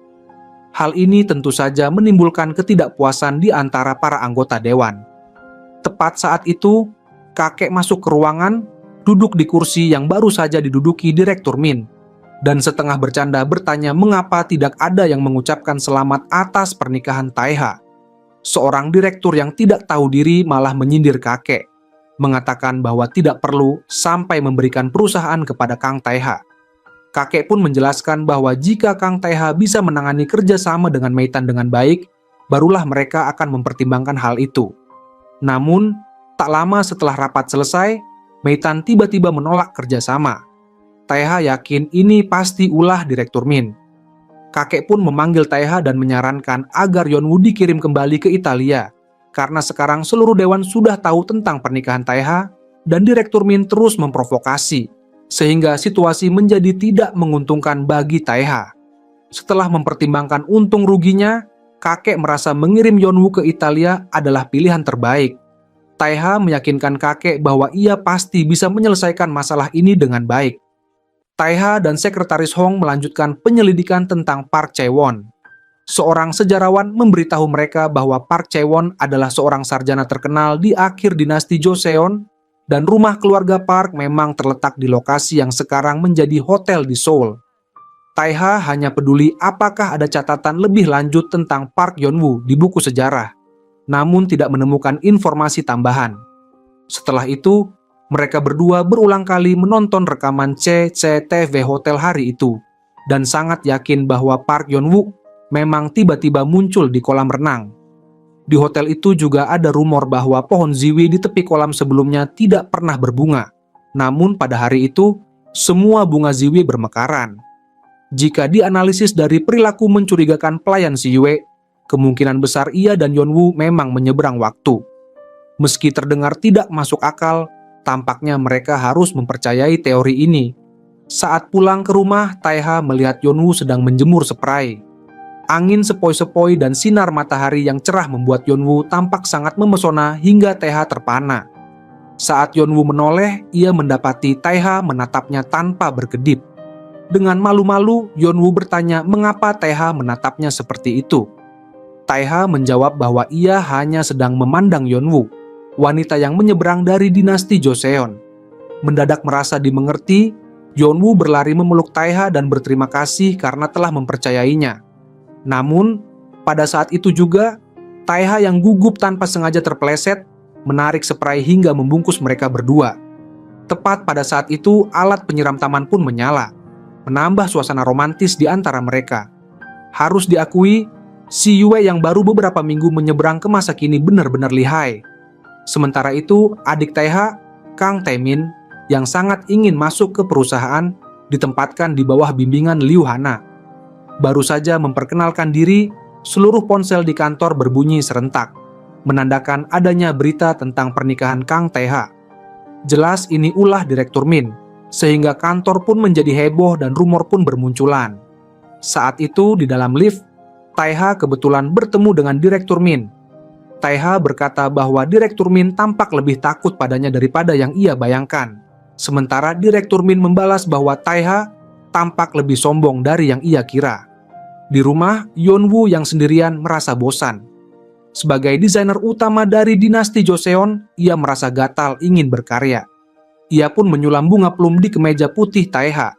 Hal ini tentu saja menimbulkan ketidakpuasan di antara para anggota Dewan. Tepat saat itu, kakek masuk ke ruangan, duduk di kursi yang baru saja diduduki Direktur Min, dan setengah bercanda bertanya mengapa tidak ada yang mengucapkan selamat atas pernikahan Taiha. Seorang direktur yang tidak tahu diri malah menyindir kakek, mengatakan bahwa tidak perlu sampai memberikan perusahaan kepada Kang Taiha. Kakek pun menjelaskan bahwa jika Kang Taiha bisa menangani kerjasama dengan Meitan dengan baik, barulah mereka akan mempertimbangkan hal itu. Namun, tak lama setelah rapat selesai, Meitan tiba-tiba menolak kerjasama. Taiha yakin ini pasti ulah Direktur Min. Kakek pun memanggil Taiha dan menyarankan agar Yeon-woo dikirim kembali ke Italia, karena sekarang seluruh dewan sudah tahu tentang pernikahan Taiha, dan Direktur Min terus memprovokasi, sehingga situasi menjadi tidak menguntungkan bagi Taiha. Setelah mempertimbangkan untung ruginya, kakek merasa mengirim Yeon-woo ke Italia adalah pilihan terbaik. Taiha meyakinkan kakek bahwa ia pasti bisa menyelesaikan masalah ini dengan baik. Taiha dan Sekretaris Hong melanjutkan penyelidikan tentang Park Chae-won. Seorang sejarawan memberitahu mereka bahwa Park Chae-won adalah seorang sarjana terkenal di akhir dinasti Joseon, dan rumah keluarga Park memang terletak di lokasi yang sekarang menjadi hotel di Seoul. Taiha hanya peduli apakah ada catatan lebih lanjut tentang Park Yeon-woo di buku sejarah, namun tidak menemukan informasi tambahan. Setelah itu, mereka berdua berulang kali menonton rekaman CCTV hotel hari itu, dan sangat yakin bahwa Park Yeon-woo memang tiba-tiba muncul di kolam renang. Di hotel itu juga ada rumor bahwa pohon ziwi di tepi kolam sebelumnya tidak pernah berbunga, namun pada hari itu, semua bunga ziwi bermekaran. Jika dianalisis dari perilaku mencurigakan pelayan si Yue, kemungkinan besar ia dan Yeon-woo memang menyeberang waktu. Meski terdengar tidak masuk akal, tampaknya mereka harus mempercayai teori ini. Saat pulang ke rumah, Taiha melihat Yeon-woo sedang menjemur spray. Angin sepoi-sepoi dan sinar matahari yang cerah membuat Yeon-woo tampak sangat memesona hingga Taiha terpana. Saat Yeon-woo menoleh, ia mendapati Taiha menatapnya tanpa berkedip. Dengan malu-malu, Yeon-woo bertanya mengapa Taiha menatapnya seperti itu. Taiha menjawab bahwa ia hanya sedang memandang Yeon-woo, wanita yang menyeberang dari dinasti Joseon. Mendadak merasa dimengerti, Yeon-woo berlari memeluk Taiha dan berterima kasih karena telah mempercayainya. Namun, pada saat itu juga, Taiha yang gugup tanpa sengaja terpeleset, menarik spray hingga membungkus mereka berdua. Tepat pada saat itu, alat penyiram taman pun menyala, menambah suasana romantis di antara mereka. Harus diakui, si Yue yang baru beberapa minggu menyeberang ke masa kini benar-benar lihai. Sementara itu, adik Taiha, Kang Taemin, yang sangat ingin masuk ke perusahaan, ditempatkan di bawah bimbingan Liu Hana. Baru saja memperkenalkan diri, seluruh ponsel di kantor berbunyi serentak, menandakan adanya berita tentang pernikahan Kang Taeha. Jelas ini ulah Direktur Min, sehingga kantor pun menjadi heboh dan rumor pun bermunculan. Saat itu di dalam lift, Taiha kebetulan bertemu dengan Direktur Min. Taiha berkata bahwa Direktur Min tampak lebih takut padanya daripada yang ia bayangkan. Sementara Direktur Min membalas bahwa Taiha tampak lebih sombong dari yang ia kira. Di rumah, Yeon-woo yang sendirian merasa bosan. Sebagai desainer utama dari dinasti Joseon, ia merasa gatal ingin berkarya. Ia pun menyulam bunga plum di kemeja putih Taiha.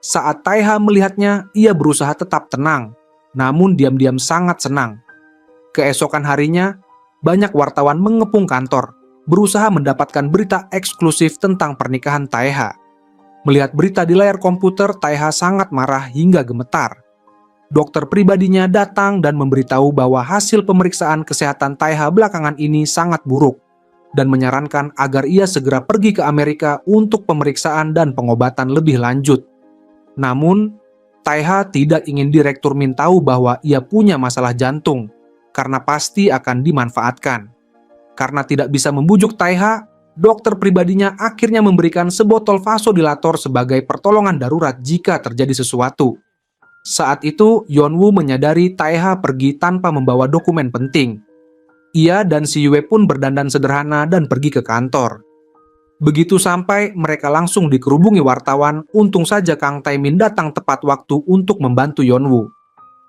Saat Taiha melihatnya, ia berusaha tetap tenang, namun diam-diam sangat senang. Keesokan harinya, banyak wartawan mengepung kantor, berusaha mendapatkan berita eksklusif tentang pernikahan Taiha. Melihat berita di layar komputer, Taiha sangat marah hingga gemetar. Dokter pribadinya datang dan memberitahu bahwa hasil pemeriksaan kesehatan Taiha belakangan ini sangat buruk, dan menyarankan agar ia segera pergi ke Amerika untuk pemeriksaan dan pengobatan lebih lanjut. Namun, Taiha tidak ingin Direktur Min tahu bahwa ia punya masalah jantung, karena pasti akan dimanfaatkan. Karena tidak bisa membujuk Taiha, dokter pribadinya akhirnya memberikan sebotol vasodilator sebagai pertolongan darurat jika terjadi sesuatu. Saat itu, Yeon-woo menyadari Taiha pergi tanpa membawa dokumen penting. Ia dan si Yue pun berdandan sederhana dan pergi ke kantor. Begitu sampai, mereka langsung dikerubungi wartawan. Untung saja Kang Taemin datang tepat waktu untuk membantu Yeon-woo.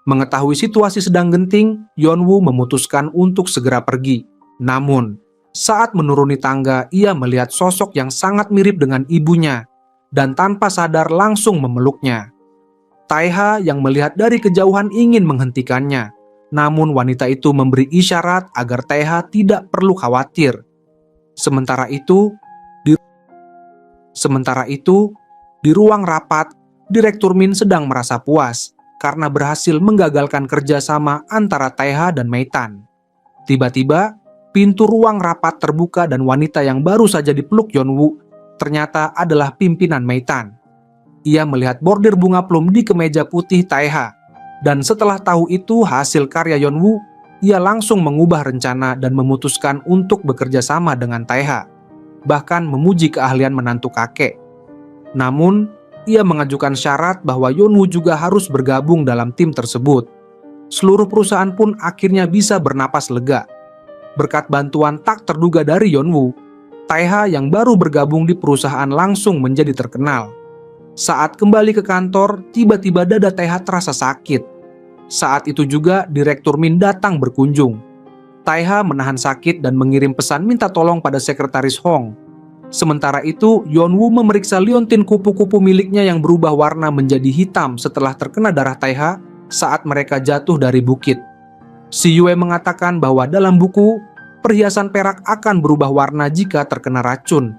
Mengetahui situasi sedang genting, Yeon-woo memutuskan untuk segera pergi. Namun, saat menuruni tangga, ia melihat sosok yang sangat mirip dengan ibunya, dan tanpa sadar langsung memeluknya. Taiha yang melihat dari kejauhan ingin menghentikannya, namun wanita itu memberi isyarat agar Taiha tidak perlu khawatir. Sementara itu, di ruang rapat, Direktur Min sedang merasa puas karena berhasil menggagalkan kerjasama antara Taiha dan Meitan. Tiba-tiba, pintu ruang rapat terbuka dan wanita yang baru saja dipeluk Yeon-woo ternyata adalah pimpinan Meitan. Ia melihat bordir bunga plum di kemeja putih Taiha, dan setelah tahu itu hasil karya Yeon-woo, ia langsung mengubah rencana dan memutuskan untuk bekerja sama dengan Taiha, bahkan memuji keahlian menantu kakek. Namun, ia mengajukan syarat bahwa Yeon-woo juga harus bergabung dalam tim tersebut. Seluruh perusahaan pun akhirnya bisa bernapas lega. Berkat bantuan tak terduga dari Yeon-woo, Taiha yang baru bergabung di perusahaan langsung menjadi terkenal. Saat kembali ke kantor, tiba-tiba dada Taiha terasa sakit. Saat itu juga Direktur Min datang berkunjung. Taiha menahan sakit dan mengirim pesan minta tolong pada Sekretaris Hong. Sementara itu, Yeonwoo memeriksa liontin kupu-kupu miliknya yang berubah warna menjadi hitam setelah terkena darah Taiha saat mereka jatuh dari bukit. Si Yue mengatakan bahwa dalam buku, perhiasan perak akan berubah warna jika terkena racun.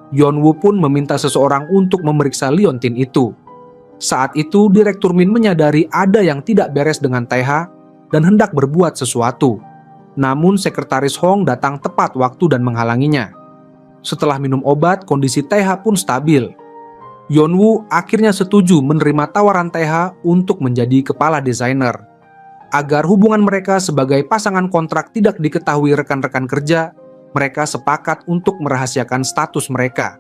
Yeonwoo pun meminta seseorang untuk memeriksa liontin itu. Saat itu, Direktur Min menyadari ada yang tidak beres dengan Taiha dan hendak berbuat sesuatu. Namun, Sekretaris Hong datang tepat waktu dan menghalanginya. Setelah minum obat, kondisi Taiha pun stabil. Yeonwoo akhirnya setuju menerima tawaran Taiha untuk menjadi kepala desainer. Agar hubungan mereka sebagai pasangan kontrak tidak diketahui rekan-rekan kerja, mereka sepakat untuk merahasiakan status mereka.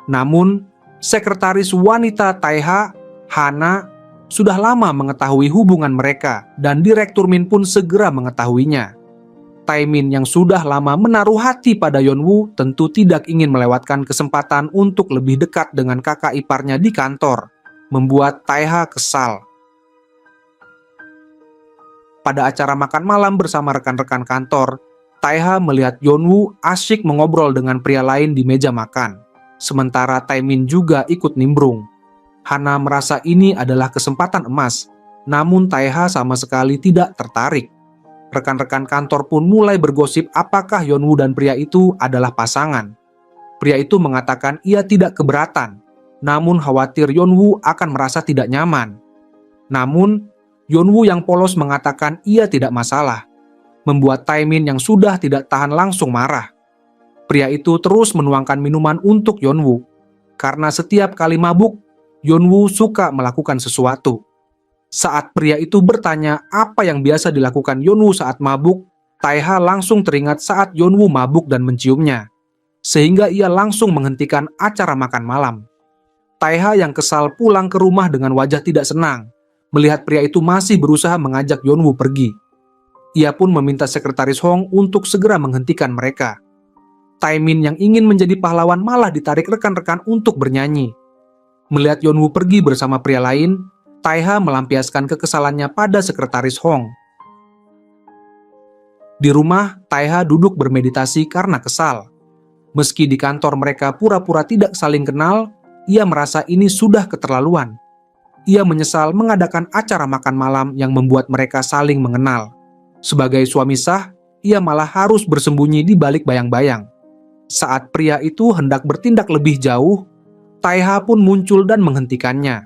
Namun, sekretaris wanita Taiha, Hana, sudah lama mengetahui hubungan mereka dan Direktur Min pun segera mengetahuinya. Taemin yang sudah lama menaruh hati pada Yeonwoo tentu tidak ingin melewatkan kesempatan untuk lebih dekat dengan kakak iparnya di kantor, membuat Taiha kesal. Pada acara makan malam bersama rekan-rekan kantor, Taiha melihat Yeonwoo asyik mengobrol dengan pria lain di meja makan, sementara Taemin juga ikut nimbrung. Hana merasa ini adalah kesempatan emas, namun Taiha sama sekali tidak tertarik. Rekan-rekan kantor pun mulai bergosip apakah Yeonwoo dan pria itu adalah pasangan. Pria itu mengatakan ia tidak keberatan, namun khawatir Yeonwoo akan merasa tidak nyaman. Namun, Yeonwoo yang polos mengatakan ia tidak masalah, membuat Taemin yang sudah tidak tahan langsung marah. Pria itu terus menuangkan minuman untuk Yeonwoo, karena setiap kali mabuk, Yeonwoo suka melakukan sesuatu. Saat pria itu bertanya apa yang biasa dilakukan Yeonwoo saat mabuk, Taiha langsung teringat saat Yeonwoo mabuk dan menciumnya, sehingga ia langsung menghentikan acara makan malam. Taiha yang kesal pulang ke rumah dengan wajah tidak senang, melihat pria itu masih berusaha mengajak Yeonwoo pergi. Ia pun meminta Sekretaris Hong untuk segera menghentikan mereka. Taemin yang ingin menjadi pahlawan malah ditarik rekan-rekan untuk bernyanyi. Melihat Yeonwoo pergi bersama pria lain, Taiha melampiaskan kekesalannya pada Sekretaris Hong. Di rumah, Taiha duduk bermeditasi karena kesal. Meski di kantor mereka pura-pura tidak saling kenal, ia merasa ini sudah keterlaluan. Ia menyesal mengadakan acara makan malam yang membuat mereka saling mengenal. Sebagai suami sah, ia malah harus bersembunyi di balik bayang-bayang. Saat pria itu hendak bertindak lebih jauh, Taiha pun muncul dan menghentikannya.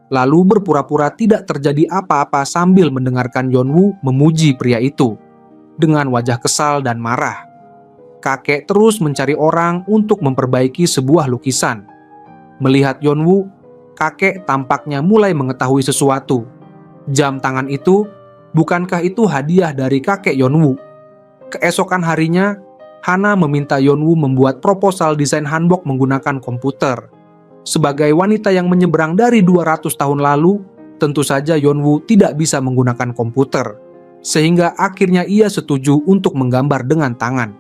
Lalu berpura-pura tidak terjadi apa-apa sambil mendengarkan Yeonwoo memuji pria itu dengan wajah kesal dan marah. Kakek terus mencari orang untuk memperbaiki sebuah lukisan. Melihat Yeonwoo, kakek tampaknya mulai mengetahui sesuatu. Jam tangan itu, bukankah itu hadiah dari kakek Yeonwoo? Keesokan harinya, Hana meminta Yeonwoo membuat proposal desain hanbok menggunakan komputer. Sebagai wanita yang menyeberang dari 200 tahun lalu, tentu saja Yeonwoo tidak bisa menggunakan komputer, sehingga akhirnya ia setuju untuk menggambar dengan tangan.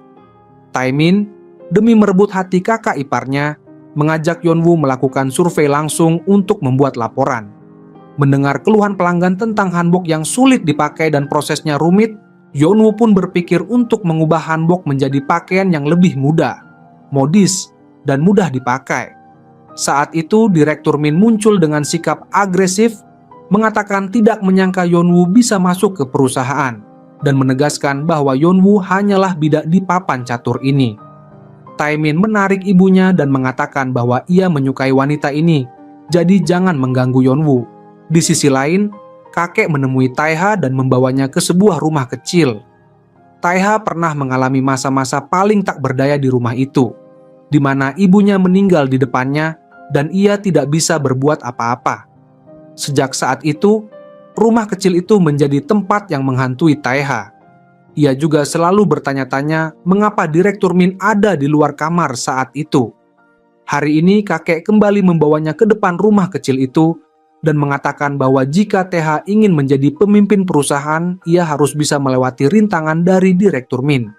Taemin, demi merebut hati kakak iparnya, mengajak Yeonwoo melakukan survei langsung untuk membuat laporan. Mendengar keluhan pelanggan tentang hanbok yang sulit dipakai dan prosesnya rumit, Yeonwoo pun berpikir untuk mengubah hanbok menjadi pakaian yang lebih mudah, modis, dan mudah dipakai. Saat itu, Direktur Min muncul dengan sikap agresif, mengatakan tidak menyangka Yeonwoo bisa masuk ke perusahaan, dan menegaskan bahwa Yeonwoo hanyalah bidak di papan catur ini. Taemin menarik ibunya dan mengatakan bahwa ia menyukai wanita ini, jadi jangan mengganggu Yeonwoo. Di sisi lain, kakek menemui Taiha dan membawanya ke sebuah rumah kecil. Taiha pernah mengalami masa-masa paling tak berdaya di rumah itu, di mana ibunya meninggal di depannya dan ia tidak bisa berbuat apa-apa. Sejak saat itu, rumah kecil itu menjadi tempat yang menghantui Taiha. Ia juga selalu bertanya-tanya mengapa Direktur Min ada di luar kamar saat itu. Hari ini kakek kembali membawanya ke depan rumah kecil itu dan mengatakan bahwa jika Taiha ingin menjadi pemimpin perusahaan, ia harus bisa melewati rintangan dari Direktur Min.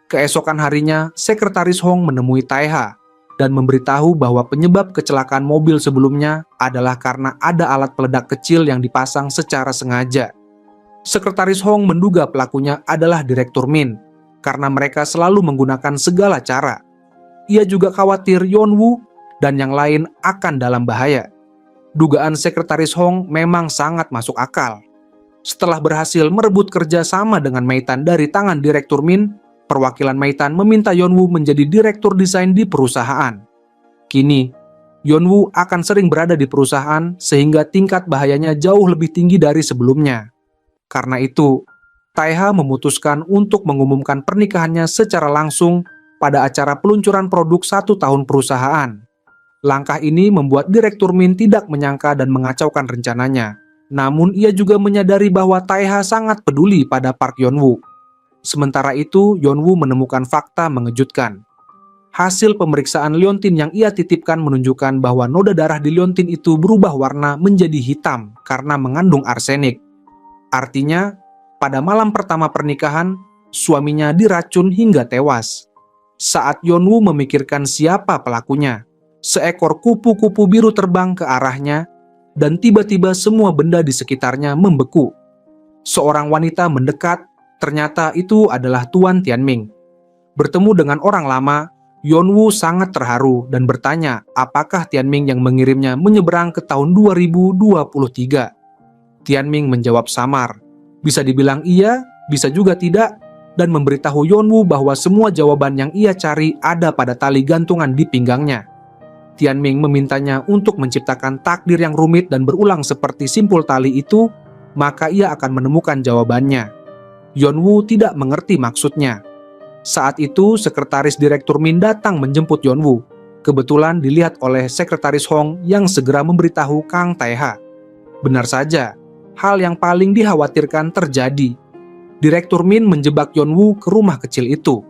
Keesokan harinya, Sekretaris Hong menemui Taiha. dan memberitahu bahwa penyebab kecelakaan mobil sebelumnya adalah karena ada alat peledak kecil yang dipasang secara sengaja. Sekretaris Hong menduga pelakunya adalah Direktur Min, karena mereka selalu menggunakan segala cara. Ia juga khawatir Yeonwoo dan yang lain akan dalam bahaya. Dugaan Sekretaris Hong memang sangat masuk akal. Setelah berhasil merebut kerja sama dengan Meitan dari tangan Direktur Min, perwakilan Meitan meminta Yeonwoo menjadi direktur desain di perusahaan. Kini, Yeonwoo akan sering berada di perusahaan sehingga tingkat bahayanya jauh lebih tinggi dari sebelumnya. Karena itu, Taeha memutuskan untuk mengumumkan pernikahannya secara langsung pada acara peluncuran produk 1 tahun perusahaan. Langkah ini membuat Direktur Min tidak menyangka dan mengacaukan rencananya. Namun ia juga menyadari bahwa Taeha sangat peduli pada Park Yeonwoo. Sementara itu, Yeonwoo menemukan fakta mengejutkan. Hasil pemeriksaan liontin yang ia titipkan menunjukkan bahwa noda darah di liontin itu berubah warna menjadi hitam karena mengandung arsenik. Artinya, pada malam pertama pernikahan, suaminya diracun hingga tewas. Saat Yeonwoo memikirkan siapa pelakunya, seekor kupu-kupu biru terbang ke arahnya, dan tiba-tiba semua benda di sekitarnya membeku. Seorang wanita mendekat, ternyata itu adalah Tuan Tianming. Bertemu dengan orang lama, Yeonwoo sangat terharu dan bertanya apakah Tianming yang mengirimnya menyeberang ke tahun 2023. Tianming menjawab samar, bisa dibilang iya, bisa juga tidak, dan memberitahu Yeonwoo bahwa semua jawaban yang ia cari ada pada tali gantungan di pinggangnya. Tianming memintanya untuk menciptakan takdir yang rumit dan berulang seperti simpul tali itu, maka ia akan menemukan jawabannya. Yeonwoo tidak mengerti maksudnya. Saat itu, Sekretaris Direktur Min datang menjemput Yeonwoo. Kebetulan dilihat oleh Sekretaris Hong yang segera memberitahu Kang Taeha. Benar saja, hal yang paling dikhawatirkan terjadi. Direktur Min menjebak Yeonwoo ke rumah kecil itu.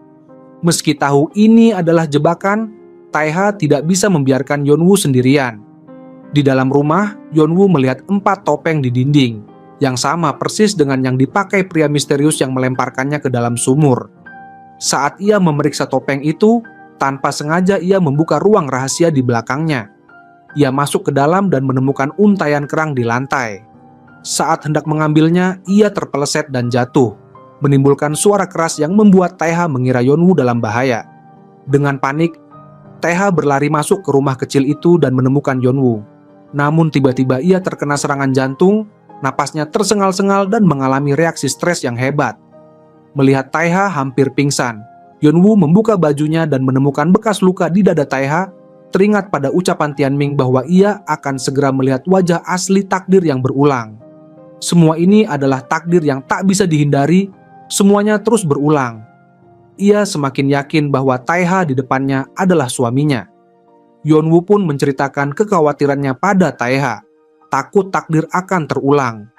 Meski tahu ini adalah jebakan, Taeha tidak bisa membiarkan Yeonwoo sendirian. Di dalam rumah, Yeonwoo melihat 4 topeng di dinding, yang sama persis dengan yang dipakai pria misterius yang melemparkannya ke dalam sumur. Saat ia memeriksa topeng itu, tanpa sengaja ia membuka ruang rahasia di belakangnya. Ia masuk ke dalam dan menemukan untaian kerang di lantai. Saat hendak mengambilnya, ia terpeleset dan jatuh, menimbulkan suara keras yang membuat Taeha mengira Yeonwoo dalam bahaya. Dengan panik, Taeha berlari masuk ke rumah kecil itu dan menemukan Yeonwoo. Namun tiba-tiba ia terkena serangan jantung, napasnya tersengal-sengal dan mengalami reaksi stres yang hebat. Melihat Taeha hampir pingsan, Yeonwoo membuka bajunya dan menemukan bekas luka di dada Taeha, teringat pada ucapan Tianming bahwa ia akan segera melihat wajah asli takdir yang berulang. Semua ini adalah takdir yang tak bisa dihindari, semuanya terus berulang. Ia semakin yakin bahwa Taeha di depannya adalah suaminya. Yeonwoo pun menceritakan kekhawatirannya pada Taeha, takut takdir akan terulang.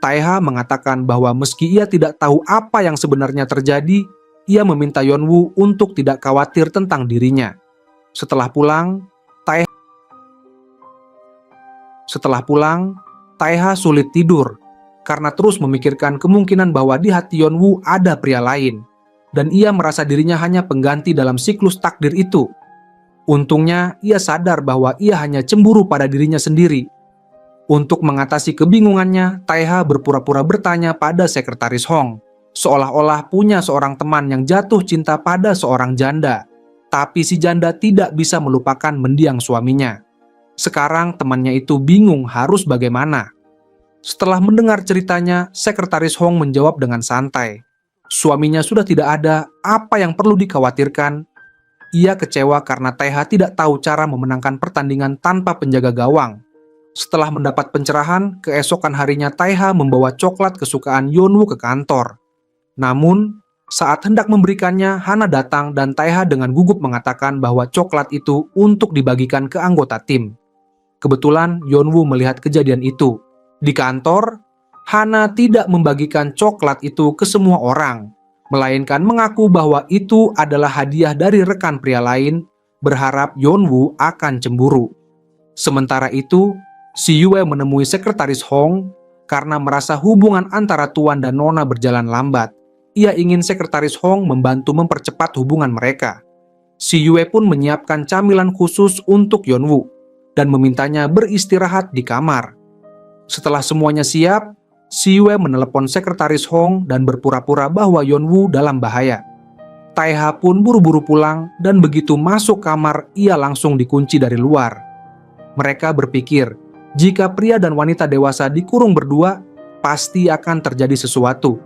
Taeha mengatakan bahwa meski ia tidak tahu apa yang sebenarnya terjadi, ia meminta Yeonwoo untuk tidak khawatir tentang dirinya. Setelah pulang, Taeha sulit tidur karena terus memikirkan kemungkinan bahwa di hati Yeonwoo ada pria lain, dan ia merasa dirinya hanya pengganti dalam siklus takdir itu. Untungnya, ia sadar bahwa ia hanya cemburu pada dirinya sendiri. Untuk mengatasi kebingungannya, Taeha berpura-pura bertanya pada Sekretaris Hong, seolah-olah punya seorang teman yang jatuh cinta pada seorang janda, tapi si janda tidak bisa melupakan mendiang suaminya. Sekarang temannya itu bingung harus bagaimana. Setelah mendengar ceritanya, Sekretaris Hong menjawab dengan santai. Suaminya sudah tidak ada, apa yang perlu dikhawatirkan? Ia kecewa karena Taeha tidak tahu cara memenangkan pertandingan tanpa penjaga gawang. Setelah mendapat pencerahan, keesokan harinya Taeha membawa coklat kesukaan Yeonwoo ke kantor. Namun, saat hendak memberikannya, Hana datang dan Taeha dengan gugup mengatakan bahwa coklat itu untuk dibagikan ke anggota tim. Kebetulan Yeonwoo melihat kejadian itu. Di kantor, Hana tidak membagikan coklat itu ke semua orang, melainkan mengaku bahwa itu adalah hadiah dari rekan pria lain, berharap Yeonwoo akan cemburu. Sementara itu, si Yue menemui Sekretaris Hong karena merasa hubungan antara Tuan dan Nona berjalan lambat. Ia ingin Sekretaris Hong membantu mempercepat hubungan mereka. Si Yue pun menyiapkan camilan khusus untuk Yeonwoo dan memintanya beristirahat di kamar. Setelah semuanya siap, si Yue menelepon sekretaris Hong dan berpura-pura bahwa Yeonwoo dalam bahaya. Taeha pun buru-buru pulang dan begitu masuk kamar, ia langsung dikunci dari luar. Mereka berpikir, jika pria dan wanita dewasa dikurung berdua, pasti akan terjadi sesuatu.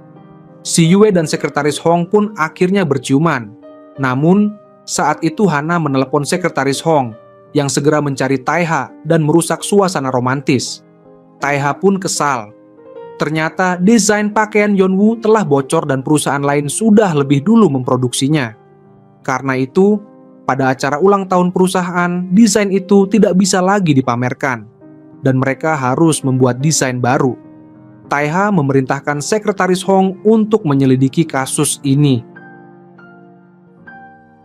Si Yue dan sekretaris Hong pun akhirnya berciuman. Namun, saat itu Hana menelepon sekretaris Hong yang segera mencari Taeha dan merusak suasana romantis. Taeha pun kesal. Ternyata desain pakaian Yeonwoo telah bocor dan perusahaan lain sudah lebih dulu memproduksinya. Karena itu, pada acara ulang tahun perusahaan, desain itu tidak bisa lagi dipamerkan dan mereka harus membuat desain baru. Taeha memerintahkan sekretaris Hong untuk menyelidiki kasus ini.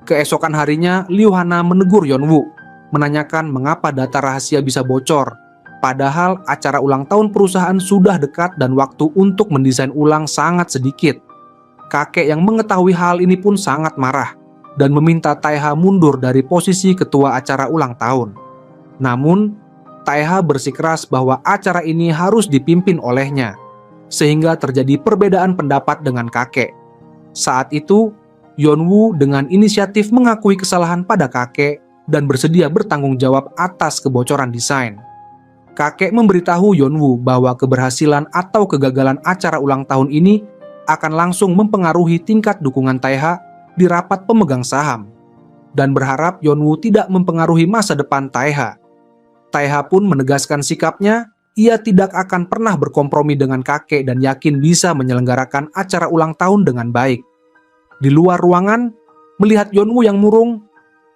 Keesokan harinya, Liu Hana menegur Yeonwoo, menanyakan mengapa data rahasia bisa bocor. Padahal acara ulang tahun perusahaan sudah dekat dan waktu untuk mendesain ulang sangat sedikit. Kakek yang mengetahui hal ini pun sangat marah dan meminta Taeha mundur dari posisi ketua acara ulang tahun. Namun, Taeha bersikeras bahwa acara ini harus dipimpin olehnya, sehingga terjadi perbedaan pendapat dengan kakek. Saat itu, Yeonwoo dengan inisiatif mengakui kesalahan pada kakek dan bersedia bertanggung jawab atas kebocoran desain. Kakek memberitahu Yeonwoo bahwa keberhasilan atau kegagalan acara ulang tahun ini akan langsung mempengaruhi tingkat dukungan Taeha di rapat pemegang saham, dan berharap Yeonwoo tidak mempengaruhi masa depan Taeha. Taeha pun menegaskan sikapnya, ia tidak akan pernah berkompromi dengan kakek dan yakin bisa menyelenggarakan acara ulang tahun dengan baik. Di luar ruangan, melihat Yeonwoo yang murung,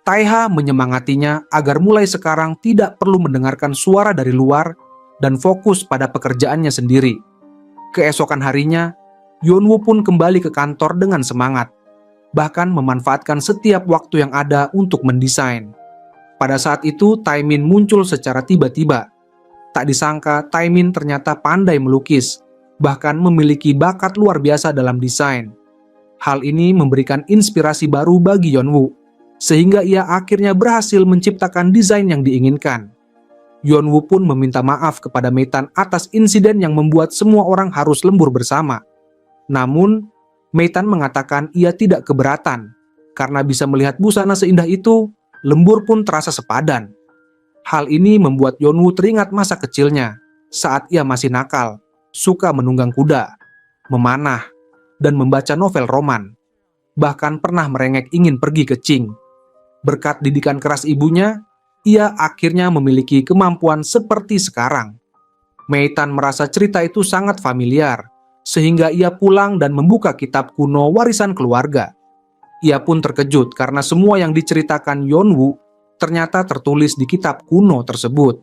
Taeha menyemangatinya agar mulai sekarang tidak perlu mendengarkan suara dari luar dan fokus pada pekerjaannya sendiri. Keesokan harinya, Yeonwoo pun kembali ke kantor dengan semangat, bahkan memanfaatkan setiap waktu yang ada untuk mendesain. Pada saat itu, Taemin muncul secara tiba-tiba. Tak disangka, Taemin ternyata pandai melukis, bahkan memiliki bakat luar biasa dalam desain. Hal ini memberikan inspirasi baru bagi Yeonwoo, sehingga ia akhirnya berhasil menciptakan desain yang diinginkan. Yeonwoo pun meminta maaf kepada Meitan atas insiden yang membuat semua orang harus lembur bersama. Namun, Meitan mengatakan ia tidak keberatan, karena bisa melihat busana seindah itu, lembur pun terasa sepadan. Hal ini membuat Yeonwoo teringat masa kecilnya, saat ia masih nakal, suka menunggang kuda, memanah, dan membaca novel roman. Bahkan pernah merengek ingin pergi ke Qing. Berkat didikan keras ibunya, ia akhirnya memiliki kemampuan seperti sekarang. Meitan merasa cerita itu sangat familiar, sehingga ia pulang dan membuka kitab kuno warisan keluarga. Ia pun terkejut karena semua yang diceritakan Yeonwoo ternyata tertulis di kitab kuno tersebut.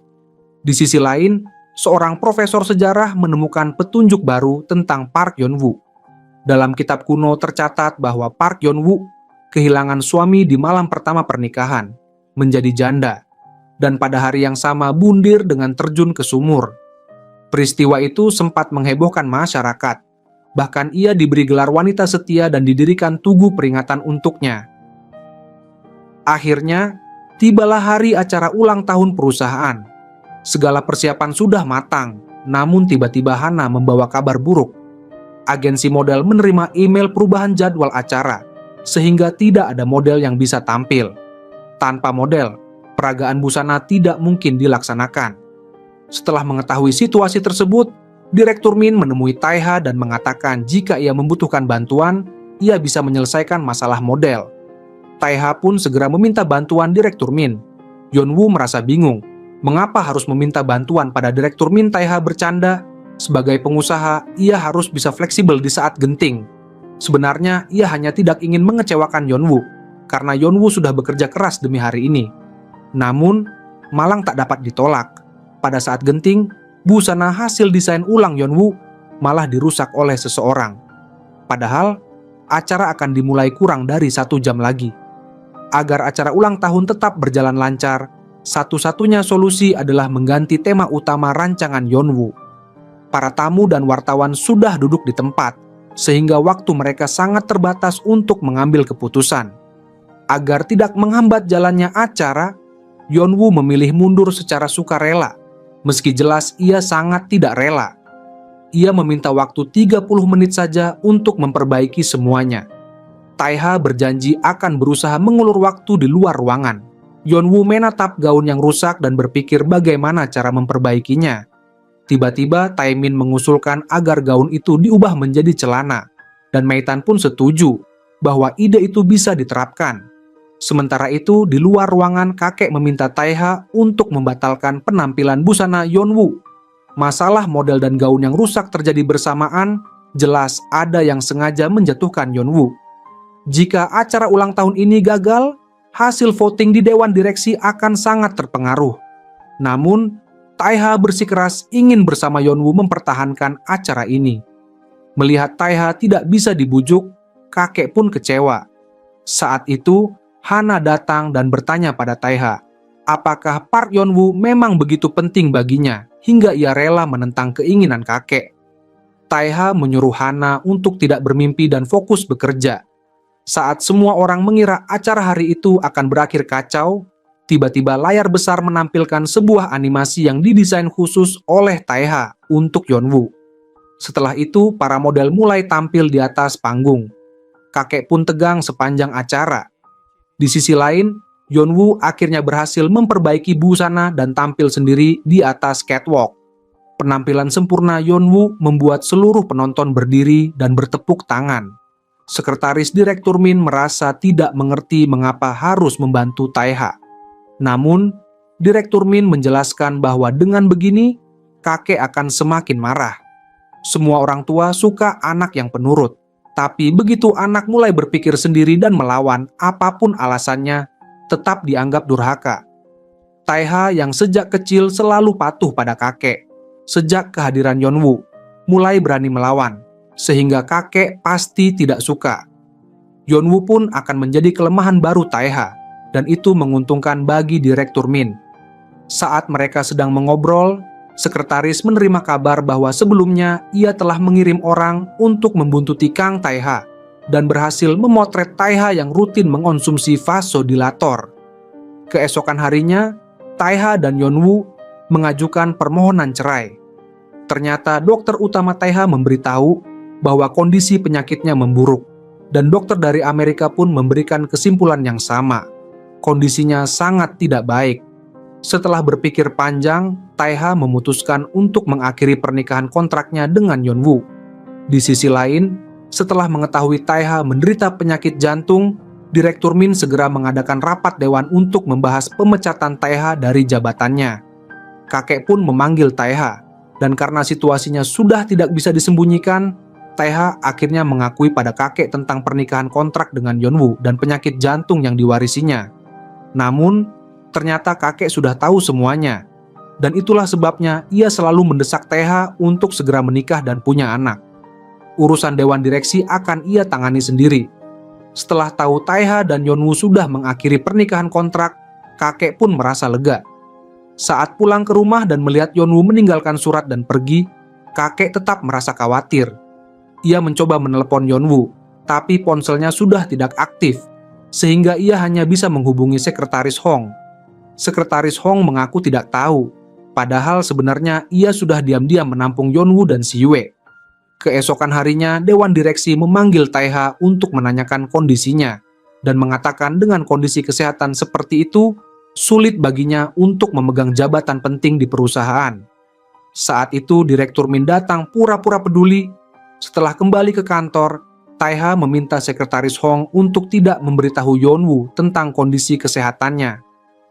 Di sisi lain, seorang profesor sejarah menemukan petunjuk baru tentang Park Yeonwoo. Dalam kitab kuno tercatat bahwa Park Yeonwoo kehilangan suami di malam pertama pernikahan, menjadi janda, dan pada hari yang sama bundir dengan terjun ke sumur. Peristiwa itu sempat menghebohkan masyarakat, bahkan ia diberi gelar wanita setia dan didirikan tugu peringatan untuknya. Akhirnya, tibalah hari acara ulang tahun perusahaan. Segala persiapan sudah matang, namun tiba-tiba Hana membawa kabar buruk. Agensi model menerima email perubahan jadwal acara, sehingga tidak ada model yang bisa tampil. Tanpa model, peragaan busana tidak mungkin dilaksanakan. Setelah mengetahui situasi tersebut, Direktur Min menemui Taeha dan mengatakan jika ia membutuhkan bantuan, ia bisa menyelesaikan masalah model. Taeha pun segera meminta bantuan Direktur Min. Yeonwoo merasa bingung, mengapa harus meminta bantuan pada Direktur Min. Taeha bercanda, sebagai pengusaha, ia harus bisa fleksibel di saat genting. Sebenarnya, ia hanya tidak ingin mengecewakan Yeonwoo, karena Yeonwoo sudah bekerja keras demi hari ini. Namun, malang tak dapat ditolak. Pada saat genting, busana hasil desain ulang Yeonwoo malah dirusak oleh seseorang. Padahal, acara akan dimulai kurang dari 1 jam lagi. Agar acara ulang tahun tetap berjalan lancar, satu-satunya solusi adalah mengganti tema utama rancangan Yeonwoo. Para tamu dan wartawan sudah duduk di tempat, sehingga waktu mereka sangat terbatas untuk mengambil keputusan. Agar tidak menghambat jalannya acara, Yeonwoo memilih mundur secara sukarela, meski jelas ia sangat tidak rela. Ia meminta waktu 30 menit saja untuk memperbaiki semuanya. Taeha berjanji akan berusaha mengulur waktu di luar ruangan. Yeonwoo menatap gaun yang rusak dan berpikir bagaimana cara memperbaikinya. Tiba-tiba Taemin mengusulkan agar gaun itu diubah menjadi celana, dan Meitan pun setuju bahwa ide itu bisa diterapkan. Sementara itu, di luar ruangan kakek meminta Taeha untuk membatalkan penampilan busana Yeonwoo. Masalah model dan gaun yang rusak terjadi bersamaan, jelas ada yang sengaja menjatuhkan Yeonwoo. Jika acara ulang tahun ini gagal, hasil voting di Dewan Direksi akan sangat terpengaruh. Namun, Taeha bersikeras ingin bersama Yeonwoo mempertahankan acara ini. Melihat Taeha tidak bisa dibujuk, kakek pun kecewa. Saat itu, Hana datang dan bertanya pada Taeha, apakah Park Yeonwoo memang begitu penting baginya hingga ia rela menentang keinginan kakek. Taeha menyuruh Hana untuk tidak bermimpi dan fokus bekerja. Saat semua orang mengira acara hari itu akan berakhir kacau, tiba-tiba layar besar menampilkan sebuah animasi yang didesain khusus oleh Taeha untuk Yeonwoo. Setelah itu, para model mulai tampil di atas panggung. Kakek pun tegang sepanjang acara. Di sisi lain, Yeonwoo akhirnya berhasil memperbaiki busana dan tampil sendiri di atas catwalk. Penampilan sempurna Yeonwoo membuat seluruh penonton berdiri dan bertepuk tangan. Sekretaris Direktur Min merasa tidak mengerti mengapa harus membantu Taeha. Namun, Direktur Min menjelaskan bahwa dengan begini, kakek akan semakin marah. Semua orang tua suka anak yang penurut, tapi begitu anak mulai berpikir sendiri dan melawan apapun alasannya, tetap dianggap durhaka. Taeha yang sejak kecil selalu patuh pada kakek, sejak kehadiran Yeonwoo, mulai berani melawan, sehingga kakek pasti tidak suka. Yeonwoo pun akan menjadi kelemahan baru Taeha, dan itu menguntungkan bagi Direktur Min. Saat mereka sedang mengobrol, sekretaris menerima kabar bahwa sebelumnya ia telah mengirim orang untuk membuntuti Kang Taeha dan berhasil memotret Taeha yang rutin mengonsumsi vasodilator. Keesokan harinya, Taeha dan Yeonwoo mengajukan permohonan cerai. Ternyata dokter utama Taeha memberitahu bahwa kondisi penyakitnya memburuk, dan dokter dari Amerika pun memberikan kesimpulan yang sama. Kondisinya sangat tidak baik. Setelah berpikir panjang, Taeha memutuskan untuk mengakhiri pernikahan kontraknya dengan Yeonwoo. Di sisi lain, setelah mengetahui Taeha menderita penyakit jantung, Direktur Min segera mengadakan rapat dewan untuk membahas pemecatan Taeha dari jabatannya. Kakek pun memanggil Taeha, dan karena situasinya sudah tidak bisa disembunyikan, Taeha akhirnya mengakui pada kakek tentang pernikahan kontrak dengan Yeonwoo dan penyakit jantung yang diwarisinya. Namun, ternyata kakek sudah tahu semuanya, dan itulah sebabnya ia selalu mendesak Taeha untuk segera menikah dan punya anak. Urusan dewan direksi akan ia tangani sendiri. Setelah tahu Taeha dan Yeonwoo sudah mengakhiri pernikahan kontrak, kakek pun merasa lega. Saat pulang ke rumah dan melihat Yeonwoo meninggalkan surat dan pergi, kakek tetap merasa khawatir. Ia mencoba menelepon Yeonwoo, tapi ponselnya sudah tidak aktif, sehingga ia hanya bisa menghubungi sekretaris Hong. Sekretaris Hong mengaku tidak tahu, padahal sebenarnya ia sudah diam-diam menampung Yeonwoo dan Si Yue. Keesokan harinya, Dewan Direksi memanggil Taeha untuk menanyakan kondisinya, dan mengatakan dengan kondisi kesehatan seperti itu, sulit baginya untuk memegang jabatan penting di perusahaan. Saat itu, Direktur Min datang pura-pura peduli. Setelah kembali ke kantor, Taeha meminta sekretaris Hong untuk tidak memberitahu Yeonwoo tentang kondisi kesehatannya.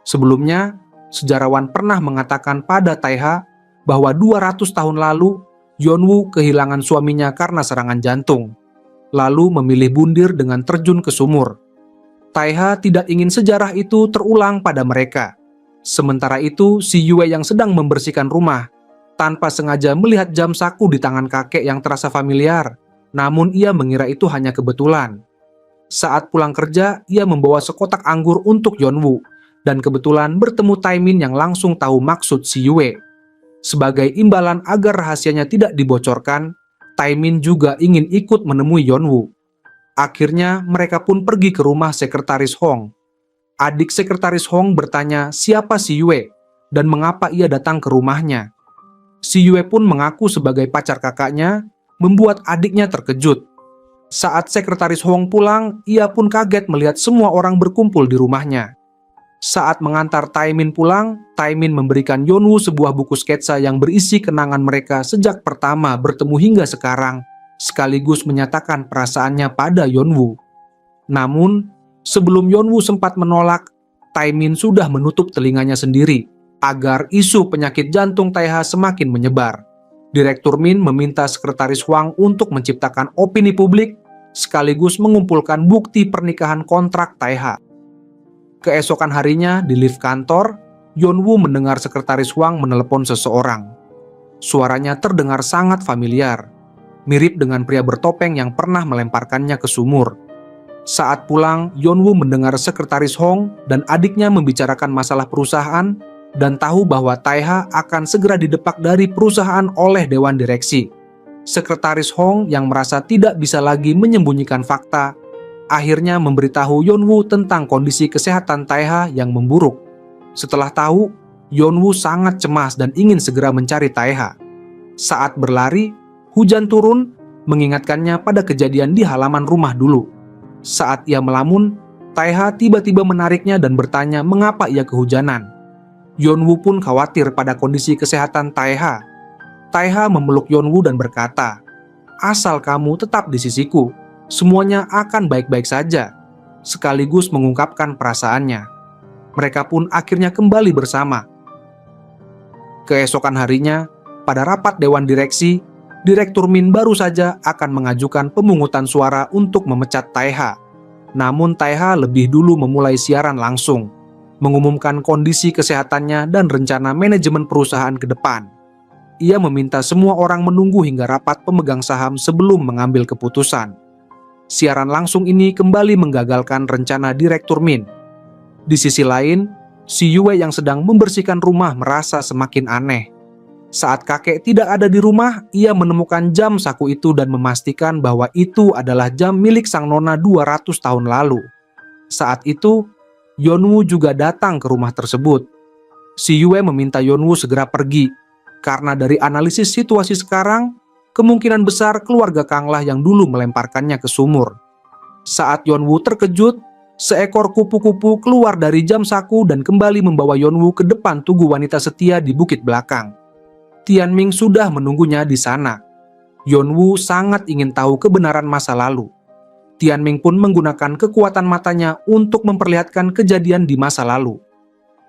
Sebelumnya, sejarawan pernah mengatakan pada Taeha bahwa 200 tahun lalu, Yeonwoo kehilangan suaminya karena serangan jantung, lalu memilih bundir dengan terjun ke sumur. Taeha tidak ingin sejarah itu terulang pada mereka. Sementara itu, Si Yue yang sedang membersihkan rumah, tanpa sengaja melihat jam saku di tangan kakek yang terasa familiar, namun ia mengira itu hanya kebetulan. Saat pulang kerja, ia membawa sekotak anggur untuk Yeonwoo, dan kebetulan bertemu Taemin yang langsung tahu maksud Si Yue. Sebagai imbalan agar rahasianya tidak dibocorkan, Taemin juga ingin ikut menemui Yeonwoo. Akhirnya mereka pun pergi ke rumah sekretaris Hong. Adik sekretaris Hong bertanya siapa si Yue dan mengapa ia datang ke rumahnya. Si Yue pun mengaku sebagai pacar kakaknya, membuat adiknya terkejut. Saat sekretaris Hong pulang, ia pun kaget melihat semua orang berkumpul di rumahnya. Saat mengantar Taemin pulang, Taemin memberikan Yeonwoo sebuah buku sketsa yang berisi kenangan mereka sejak pertama bertemu hingga sekarang, sekaligus menyatakan perasaannya pada Yeonwoo. Namun, sebelum Yeonwoo sempat menolak, Taemin sudah menutup telinganya sendiri agar isu penyakit jantung Taeha semakin menyebar. Direktur Min meminta sekretaris Hwang untuk menciptakan opini publik sekaligus mengumpulkan bukti pernikahan kontrak Taeha. Keesokan harinya di lift kantor, Yeonwoo mendengar sekretaris Hwang menelepon seseorang. Suaranya terdengar sangat familiar, mirip dengan pria bertopeng yang pernah melemparkannya ke sumur. Saat pulang, Yeonwoo mendengar sekretaris Hong dan adiknya membicarakan masalah perusahaan dan tahu bahwa Taeha akan segera didepak dari perusahaan oleh dewan direksi. Sekretaris Hong yang merasa tidak bisa lagi menyembunyikan fakta, akhirnya memberitahu Yeonwoo tentang kondisi kesehatan Taeha yang memburuk. Setelah tahu, Yeonwoo sangat cemas dan ingin segera mencari Taeha. Saat berlari, hujan turun, mengingatkannya pada kejadian di halaman rumah dulu. Saat ia melamun, Taeha tiba-tiba menariknya dan bertanya mengapa ia kehujanan. Yeonwoo pun khawatir pada kondisi kesehatan Taeha. Taeha memeluk Yeonwoo dan berkata, "Asal kamu tetap di sisiku, semuanya akan baik-baik saja," sekaligus mengungkapkan perasaannya. Mereka pun akhirnya kembali bersama. Keesokan harinya, pada rapat dewan direksi, Direktur Min baru saja akan mengajukan pemungutan suara untuk memecat Taeha. Namun Taeha lebih dulu memulai siaran langsung, mengumumkan kondisi kesehatannya dan rencana manajemen perusahaan ke depan. Ia meminta semua orang menunggu hingga rapat pemegang saham sebelum mengambil keputusan. Siaran langsung ini kembali menggagalkan rencana Direktur Min. Di sisi lain, si Yue yang sedang membersihkan rumah merasa semakin aneh. Saat kakek tidak ada di rumah, ia menemukan jam saku itu dan memastikan bahwa itu adalah jam milik sang nona 200 tahun lalu. Saat itu, Yeonwoo juga datang ke rumah tersebut. Si Yue meminta Yeonwoo segera pergi, karena dari analisis situasi sekarang, kemungkinan besar keluarga Kanglah yang dulu melemparkannya ke sumur. Saat Yeonwoo terkejut, seekor kupu-kupu keluar dari jam saku dan kembali membawa Yeonwoo ke depan tugu wanita setia di bukit belakang. Tianming sudah menunggunya di sana. Yeonwoo sangat ingin tahu kebenaran masa lalu. Tianming pun menggunakan kekuatan matanya untuk memperlihatkan kejadian di masa lalu.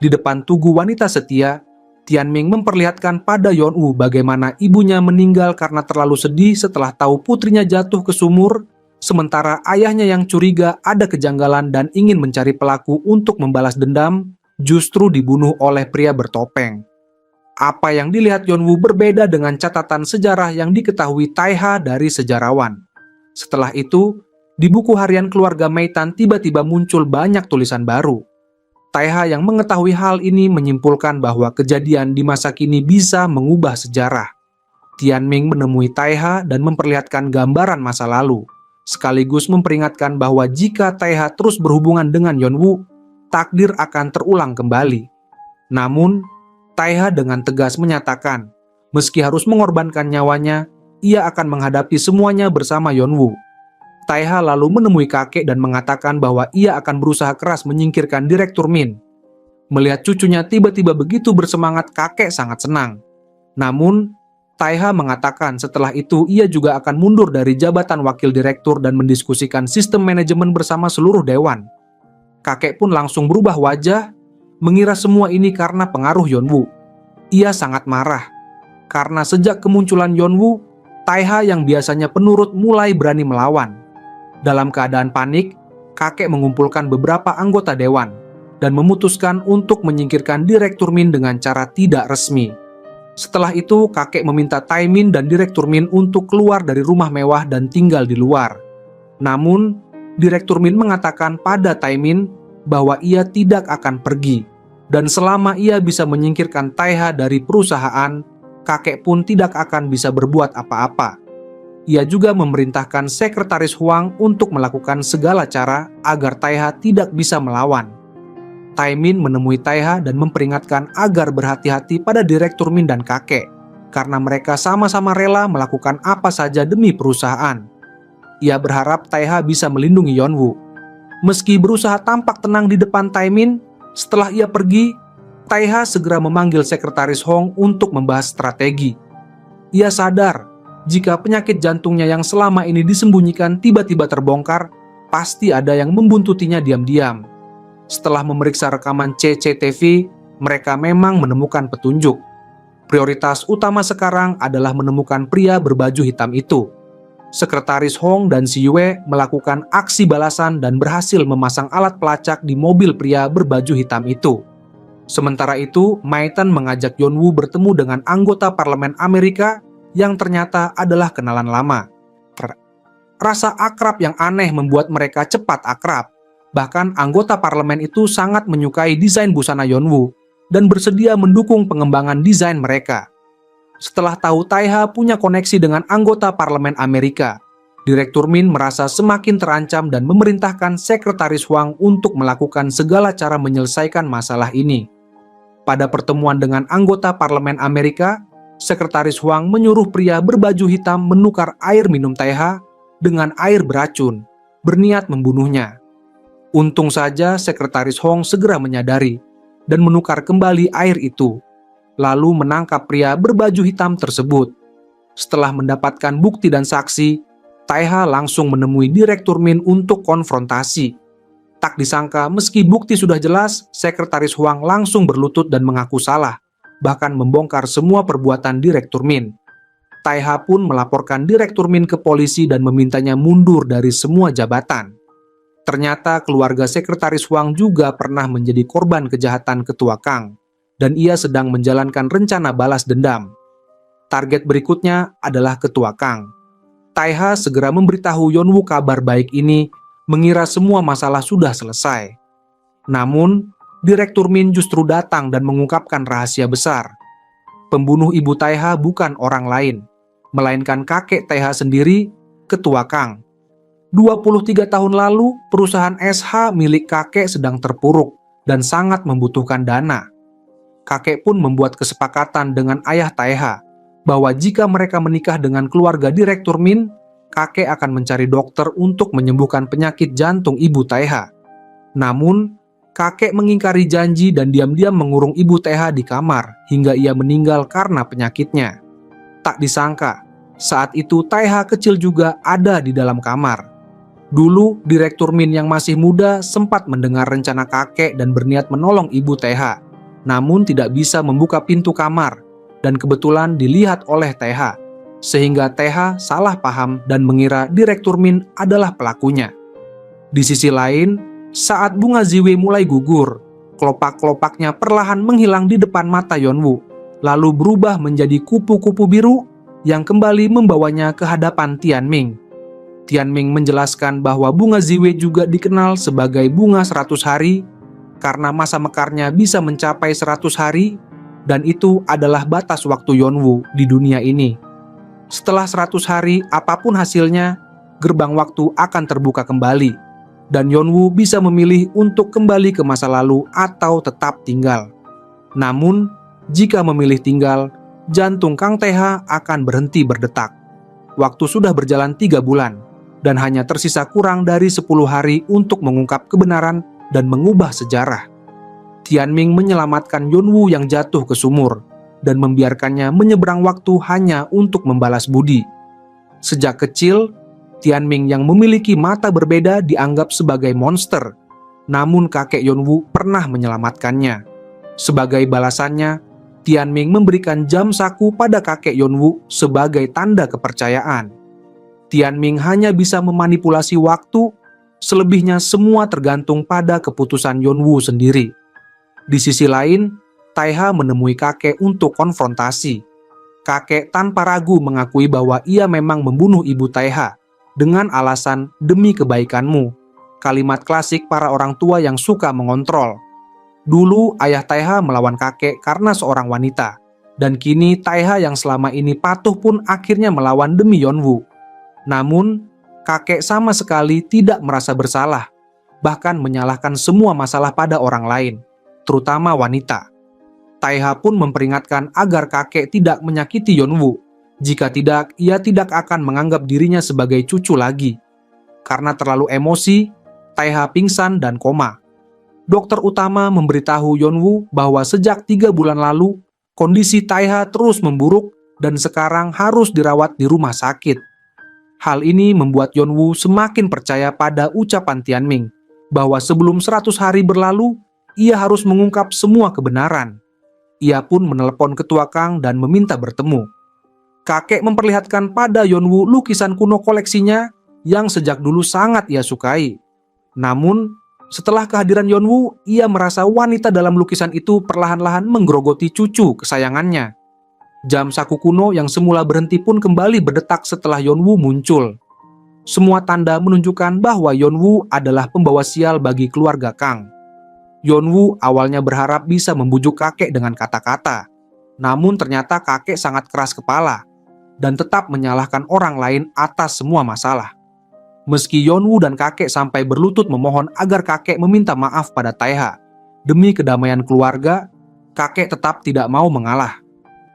Di depan tugu wanita setia, Tianming memperlihatkan pada Yeonwoo bagaimana ibunya meninggal karena terlalu sedih setelah tahu putrinya jatuh ke sumur, sementara ayahnya yang curiga ada kejanggalan dan ingin mencari pelaku untuk membalas dendam, justru dibunuh oleh pria bertopeng. Apa yang dilihat Yeonwoo berbeda dengan catatan sejarah yang diketahui Taeha dari sejarawan. Setelah itu, di buku harian keluarga Meitan tiba-tiba muncul banyak tulisan baru. Taeha yang mengetahui hal ini menyimpulkan bahwa kejadian di masa kini bisa mengubah sejarah. Tianming menemui Taeha dan memperlihatkan gambaran masa lalu, sekaligus memperingatkan bahwa jika Taeha terus berhubungan dengan Yeonwoo, takdir akan terulang kembali. Namun, Taeha dengan tegas menyatakan, meski harus mengorbankan nyawanya, ia akan menghadapi semuanya bersama Yeonwoo. Taeha lalu menemui kakek dan mengatakan bahwa ia akan berusaha keras menyingkirkan Direktur Min. Melihat cucunya tiba-tiba begitu bersemangat, kakek sangat senang. Namun, Taeha mengatakan setelah itu ia juga akan mundur dari jabatan wakil direktur dan mendiskusikan sistem manajemen bersama seluruh dewan. Kakek pun langsung berubah wajah, mengira semua ini karena pengaruh Yeonwoo. Ia sangat marah, karena sejak kemunculan Yeonwoo, Taeha yang biasanya penurut mulai berani melawan. Dalam keadaan panik, kakek mengumpulkan beberapa anggota dewan, dan memutuskan untuk menyingkirkan Direktur Min dengan cara tidak resmi. Setelah itu, kakek meminta Taemin dan Direktur Min untuk keluar dari rumah mewah dan tinggal di luar. Namun, Direktur Min mengatakan pada Taemin bahwa ia tidak akan pergi, dan selama ia bisa menyingkirkan Taeha dari perusahaan, kakek pun tidak akan bisa berbuat apa-apa. Ia juga memerintahkan Sekretaris Huang untuk melakukan segala cara agar Taiha tidak bisa melawan. Taimin menemui Taiha dan memperingatkan agar berhati-hati pada Direktur Min dan kakek, karena mereka sama-sama rela melakukan apa saja demi perusahaan. Ia berharap Taiha bisa melindungi Yonwoo. Meski berusaha tampak tenang di depan Taimin, setelah ia pergi, Taiha segera memanggil Sekretaris Hong untuk membahas strategi. Ia sadar jika penyakit jantungnya yang selama ini disembunyikan tiba-tiba terbongkar, pasti ada yang membuntutinya diam-diam. Setelah memeriksa rekaman CCTV, mereka memang menemukan petunjuk. Prioritas utama sekarang adalah menemukan pria berbaju hitam itu. Sekretaris Hong dan Si Yue melakukan aksi balasan dan berhasil memasang alat pelacak di mobil pria berbaju hitam itu. Sementara itu, Maiten mengajak Yonwoo bertemu dengan anggota parlemen Amerika yang ternyata adalah kenalan lama. Rasa akrab yang aneh membuat mereka cepat akrab. Bahkan anggota parlemen itu sangat menyukai desain busana Yonwoo dan bersedia mendukung pengembangan desain mereka. Setelah tahu Taiha punya koneksi dengan anggota parlemen Amerika, Direktur Min merasa semakin terancam dan memerintahkan Sekretaris Huang untuk melakukan segala cara menyelesaikan masalah ini. Pada pertemuan dengan anggota parlemen Amerika, Sekretaris Huang menyuruh pria berbaju hitam menukar air minum Taiha dengan air beracun, berniat membunuhnya. Untung saja Sekretaris Hong segera menyadari dan menukar kembali air itu, lalu menangkap pria berbaju hitam tersebut. Setelah mendapatkan bukti dan saksi, Taiha langsung menemui Direktur Min untuk konfrontasi. Tak disangka meski bukti sudah jelas, Sekretaris Huang langsung berlutut dan mengaku salah, bahkan membongkar semua perbuatan Direktur Min. Taiha pun melaporkan Direktur Min ke polisi dan memintanya mundur dari semua jabatan. Ternyata keluarga Sekretaris Huang juga pernah menjadi korban kejahatan Ketua Kang, dan ia sedang menjalankan rencana balas dendam. Target berikutnya adalah Ketua Kang. Taiha segera memberitahu Yonwoo kabar baik ini, mengira semua masalah sudah selesai. Namun, Direktur Min justru datang dan mengungkapkan rahasia besar. Pembunuh ibu Taiha bukan orang lain, melainkan kakek Taiha sendiri, Ketua Kang. 23 tahun lalu, perusahaan SH milik kakek sedang terpuruk dan sangat membutuhkan dana. Kakek pun membuat kesepakatan dengan ayah Taiha bahwa jika mereka menikah dengan keluarga Direktur Min, kakek akan mencari dokter untuk menyembuhkan penyakit jantung ibu Taiha. Namun, kakek mengingkari janji dan diam-diam mengurung ibu Taiha di kamar hingga ia meninggal karena penyakitnya. Tak disangka, saat itu Taiha kecil juga ada di dalam kamar. Dulu, Direktur Min yang masih muda sempat mendengar rencana kakek dan berniat menolong ibu Taiha, namun tidak bisa membuka pintu kamar, dan kebetulan dilihat oleh Taiha, sehingga Taiha salah paham dan mengira Direktur Min adalah pelakunya. Di sisi lain, saat bunga Ziwei mulai gugur, kelopak-kelopaknya perlahan menghilang di depan mata Yonwoo, lalu berubah menjadi kupu-kupu biru yang kembali membawanya ke hadapan Tianming. Tianming menjelaskan bahwa bunga Ziwei juga dikenal sebagai bunga 100 hari karena masa mekarnya bisa mencapai 100 hari dan itu adalah batas waktu Yonwoo di dunia ini. Setelah 100 hari, apapun hasilnya, gerbang waktu akan terbuka kembali dan Yonwoo bisa memilih untuk kembali ke masa lalu atau tetap tinggal. Namun, jika memilih tinggal, jantung Kang Taiha akan berhenti berdetak. Waktu sudah berjalan 3 bulan. Dan hanya tersisa kurang dari 10 hari untuk mengungkap kebenaran dan mengubah sejarah. Tianming menyelamatkan Yonwoo yang jatuh ke sumur dan membiarkannya menyeberang waktu hanya untuk membalas budi. Sejak kecil, Tianming yang memiliki mata berbeda dianggap sebagai monster, namun kakek Yonwoo pernah menyelamatkannya. Sebagai balasannya, Tianming memberikan jam saku pada kakek Yonwoo sebagai tanda kepercayaan. Tianming hanya bisa memanipulasi waktu, selebihnya semua tergantung pada keputusan Yonwoo sendiri. Di sisi lain, Taiha menemui kakek untuk konfrontasi. Kakek tanpa ragu mengakui bahwa ia memang membunuh ibu Taiha dengan alasan demi kebaikanmu, kalimat klasik para orang tua yang suka mengontrol. Dulu ayah Taiha melawan kakek karena seorang wanita, dan kini Taiha yang selama ini patuh pun akhirnya melawan demi Yonwoo. Namun, kakek sama sekali tidak merasa bersalah, bahkan menyalahkan semua masalah pada orang lain, terutama wanita. Taiha pun memperingatkan agar kakek tidak menyakiti Yonwoo. Jika tidak, ia tidak akan menganggap dirinya sebagai cucu lagi. Karena terlalu emosi, Taiha pingsan dan koma. Dokter utama memberitahu Yonwoo bahwa sejak 3 bulan lalu, kondisi Taiha terus memburuk dan sekarang harus dirawat di rumah sakit. Hal ini membuat Yonwoo semakin percaya pada ucapan Tianming, bahwa sebelum 100 hari berlalu, ia harus mengungkap semua kebenaran. Ia pun menelepon ketua Kang dan meminta bertemu. Kakek memperlihatkan pada Yonwoo lukisan kuno koleksinya yang sejak dulu sangat ia sukai. Namun, setelah kehadiran Yonwoo, ia merasa wanita dalam lukisan itu perlahan-lahan menggerogoti cucu kesayangannya. Jam saku kuno yang semula berhenti pun kembali berdetak setelah Yonwoo muncul. Semua tanda menunjukkan bahwa Yonwoo adalah pembawa sial bagi keluarga Kang. Yonwoo awalnya berharap bisa membujuk kakek dengan kata-kata. Namun ternyata kakek sangat keras kepala dan tetap menyalahkan orang lain atas semua masalah. Meski Yonwoo dan kakek sampai berlutut memohon agar kakek meminta maaf pada Taiha, demi kedamaian keluarga, kakek tetap tidak mau mengalah.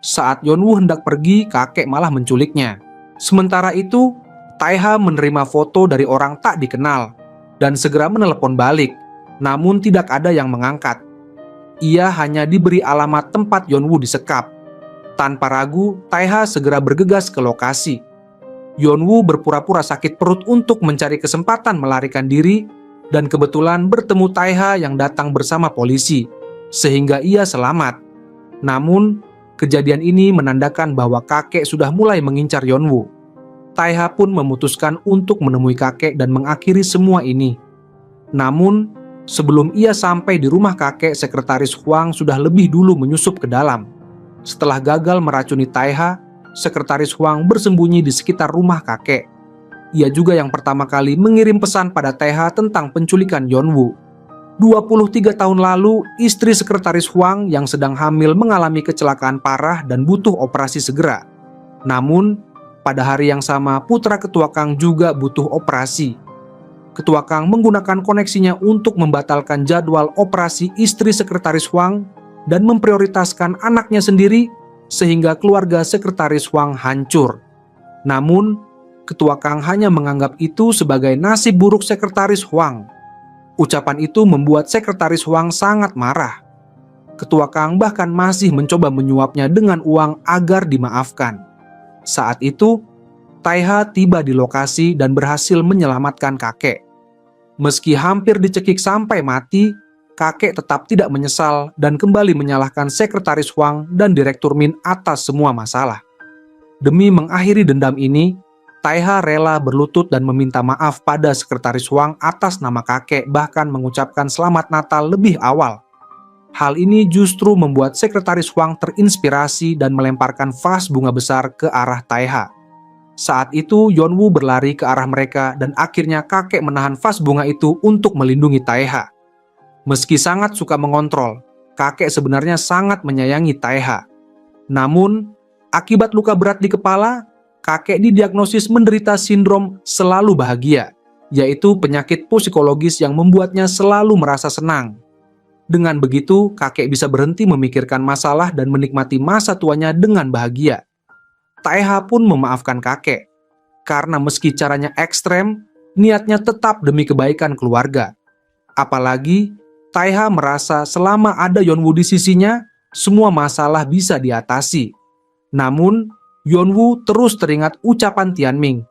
Saat Yonwoo hendak pergi, kakek malah menculiknya. Sementara itu, Taiha menerima foto dari orang tak dikenal dan segera menelepon balik, namun tidak ada yang mengangkat. Ia hanya diberi alamat tempat Yonwoo disekap. Tanpa ragu, Taiha segera bergegas ke lokasi. Yonwoo berpura-pura sakit perut untuk mencari kesempatan melarikan diri dan kebetulan bertemu Taiha yang datang bersama polisi, sehingga ia selamat. Namun, kejadian ini menandakan bahwa kakek sudah mulai mengincar Yonwoo. Taiha pun memutuskan untuk menemui kakek dan mengakhiri semua ini. Namun, sebelum ia sampai di rumah kakek, Sekretaris Huang sudah lebih dulu menyusup ke dalam. Setelah gagal meracuni Taiha, Sekretaris Huang bersembunyi di sekitar rumah kakek. Ia juga yang pertama kali mengirim pesan pada Taiha tentang penculikan Yonwoo. 23 tahun lalu, istri Sekretaris Huang yang sedang hamil mengalami kecelakaan parah dan butuh operasi segera. Namun, pada hari yang sama, putra Ketua Kang juga butuh operasi. Ketua Kang menggunakan koneksinya untuk membatalkan jadwal operasi istri Sekretaris Huang dan memprioritaskan anaknya sendiri sehingga keluarga Sekretaris Huang hancur. Namun, Ketua Kang hanya menganggap itu sebagai nasib buruk Sekretaris Huang. Ucapan itu membuat Sekretaris Huang sangat marah. Ketua Kang bahkan masih mencoba menyuapnya dengan uang agar dimaafkan. Saat itu, Taiha tiba di lokasi dan berhasil menyelamatkan kakek. Meski hampir dicekik sampai mati, kakek tetap tidak menyesal dan kembali menyalahkan Sekretaris Huang dan Direktur Min atas semua masalah. Demi mengakhiri dendam ini, Taiha rela berlutut dan meminta maaf pada Sekretaris Huang atas nama kakek, bahkan mengucapkan selamat Natal lebih awal. Hal ini justru membuat Sekretaris Huang terinspirasi dan melemparkan vas bunga besar ke arah Taiha. Saat itu Yonwoo berlari ke arah mereka dan akhirnya kakek menahan vas bunga itu untuk melindungi Taiha. Meski sangat suka mengontrol, kakek sebenarnya sangat menyayangi Taiha. Namun, akibat luka berat di kepala, kakek didiagnosis menderita sindrom selalu bahagia, yaitu penyakit psikologis yang membuatnya selalu merasa senang. Dengan begitu, kakek bisa berhenti memikirkan masalah dan menikmati masa tuanya dengan bahagia. Taiha pun memaafkan kakek, karena meski caranya ekstrem, niatnya tetap demi kebaikan keluarga. Apalagi, Taiha merasa selama ada Yonwoo di sisinya, semua masalah bisa diatasi. Namun, Yonwoo terus teringat ucapan Tianming.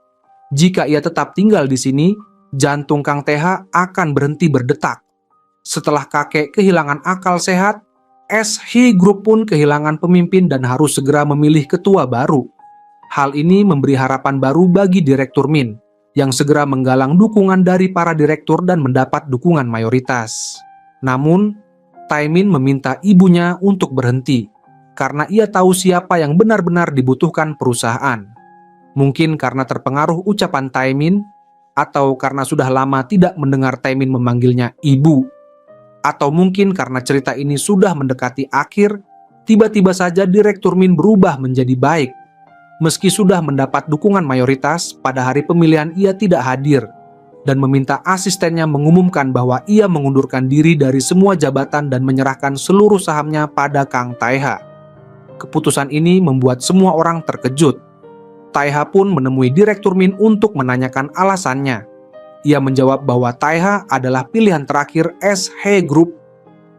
Jika ia tetap tinggal di sini, jantung Kang Taiha akan berhenti berdetak. Setelah kakek kehilangan akal sehat, SHI Group pun kehilangan pemimpin dan harus segera memilih ketua baru. Hal ini memberi harapan baru bagi Direktur Min, yang segera menggalang dukungan dari para direktur dan mendapat dukungan mayoritas. Namun, Taimin meminta ibunya untuk berhenti, karena ia tahu siapa yang benar-benar dibutuhkan perusahaan. Mungkin karena terpengaruh ucapan Taimin, atau karena sudah lama tidak mendengar Taimin memanggilnya ibu, atau mungkin karena cerita ini sudah mendekati akhir, tiba-tiba saja Direktur Min berubah menjadi baik. Meski sudah mendapat dukungan mayoritas, pada hari pemilihan ia tidak hadir dan meminta asistennya mengumumkan bahwa ia mengundurkan diri dari semua jabatan dan menyerahkan seluruh sahamnya pada Kang Taeha. Keputusan ini membuat semua orang terkejut. Taeha pun menemui Direktur Min untuk menanyakan alasannya. Ia menjawab bahwa Taeha adalah pilihan terakhir SH Group.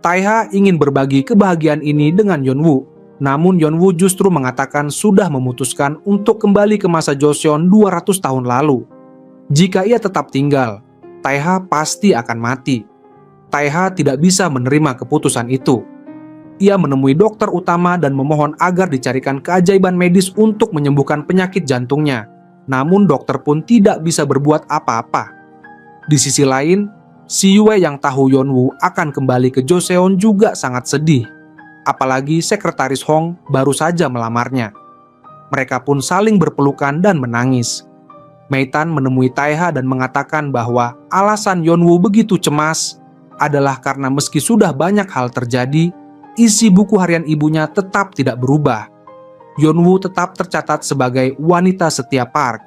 Taeha ingin berbagi kebahagiaan ini dengan Yeonwoo. Namun Yeonwoo justru mengatakan sudah memutuskan untuk kembali ke masa Joseon 200 tahun lalu. Jika ia tetap tinggal, Taeha pasti akan mati. Taeha tidak bisa menerima keputusan itu. Ia menemui dokter utama dan memohon agar dicarikan keajaiban medis untuk menyembuhkan penyakit jantungnya. Namun dokter pun tidak bisa berbuat apa-apa. Di sisi lain, Si Yue yang tahu Yeonwoo akan kembali ke Joseon juga sangat sedih. Apalagi sekretaris Hong baru saja melamarnya. Mereka pun saling berpelukan dan menangis. Meitan menemui Taeha dan mengatakan bahwa alasan Yeonwoo begitu cemas adalah karena meski sudah banyak hal terjadi, isi buku harian ibunya tetap tidak berubah. Yeonwoo tetap tercatat sebagai wanita setia Park.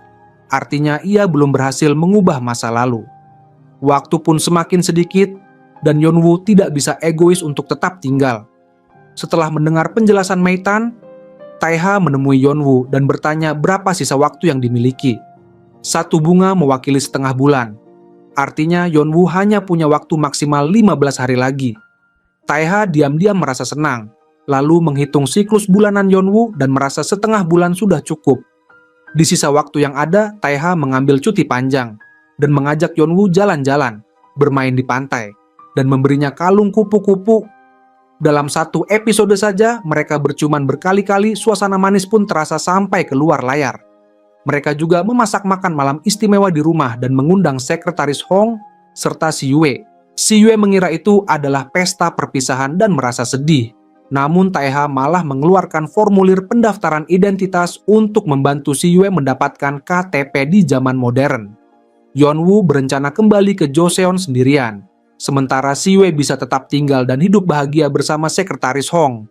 Artinya ia belum berhasil mengubah masa lalu. Waktu pun semakin sedikit dan Yeonwoo tidak bisa egois untuk tetap tinggal. Setelah mendengar penjelasan Meitan, Taeha menemui Yeonwoo dan bertanya berapa sisa waktu yang dimiliki. 1 bunga mewakili setengah bulan. Artinya Yeonwoo hanya punya waktu maksimal 15 hari lagi. Taeha diam-diam merasa senang, lalu menghitung siklus bulanan Yeonwoo dan merasa setengah bulan sudah cukup. Di sisa waktu yang ada, Taeha mengambil cuti panjang dan mengajak Yeonwoo jalan-jalan, bermain di pantai, dan memberinya kalung kupu-kupu. Dalam 1 episode saja, mereka berciuman berkali-kali, suasana manis pun terasa sampai keluar layar. Mereka juga memasak makan malam istimewa di rumah dan mengundang sekretaris Hong serta Si Yue. Si Yue mengira itu adalah pesta perpisahan dan merasa sedih. Namun Taeha malah mengeluarkan formulir pendaftaran identitas untuk membantu Si Yue mendapatkan KTP di zaman modern. Yeonwoo berencana kembali ke Joseon sendirian. Sementara Si Yue bisa tetap tinggal dan hidup bahagia bersama sekretaris Hong.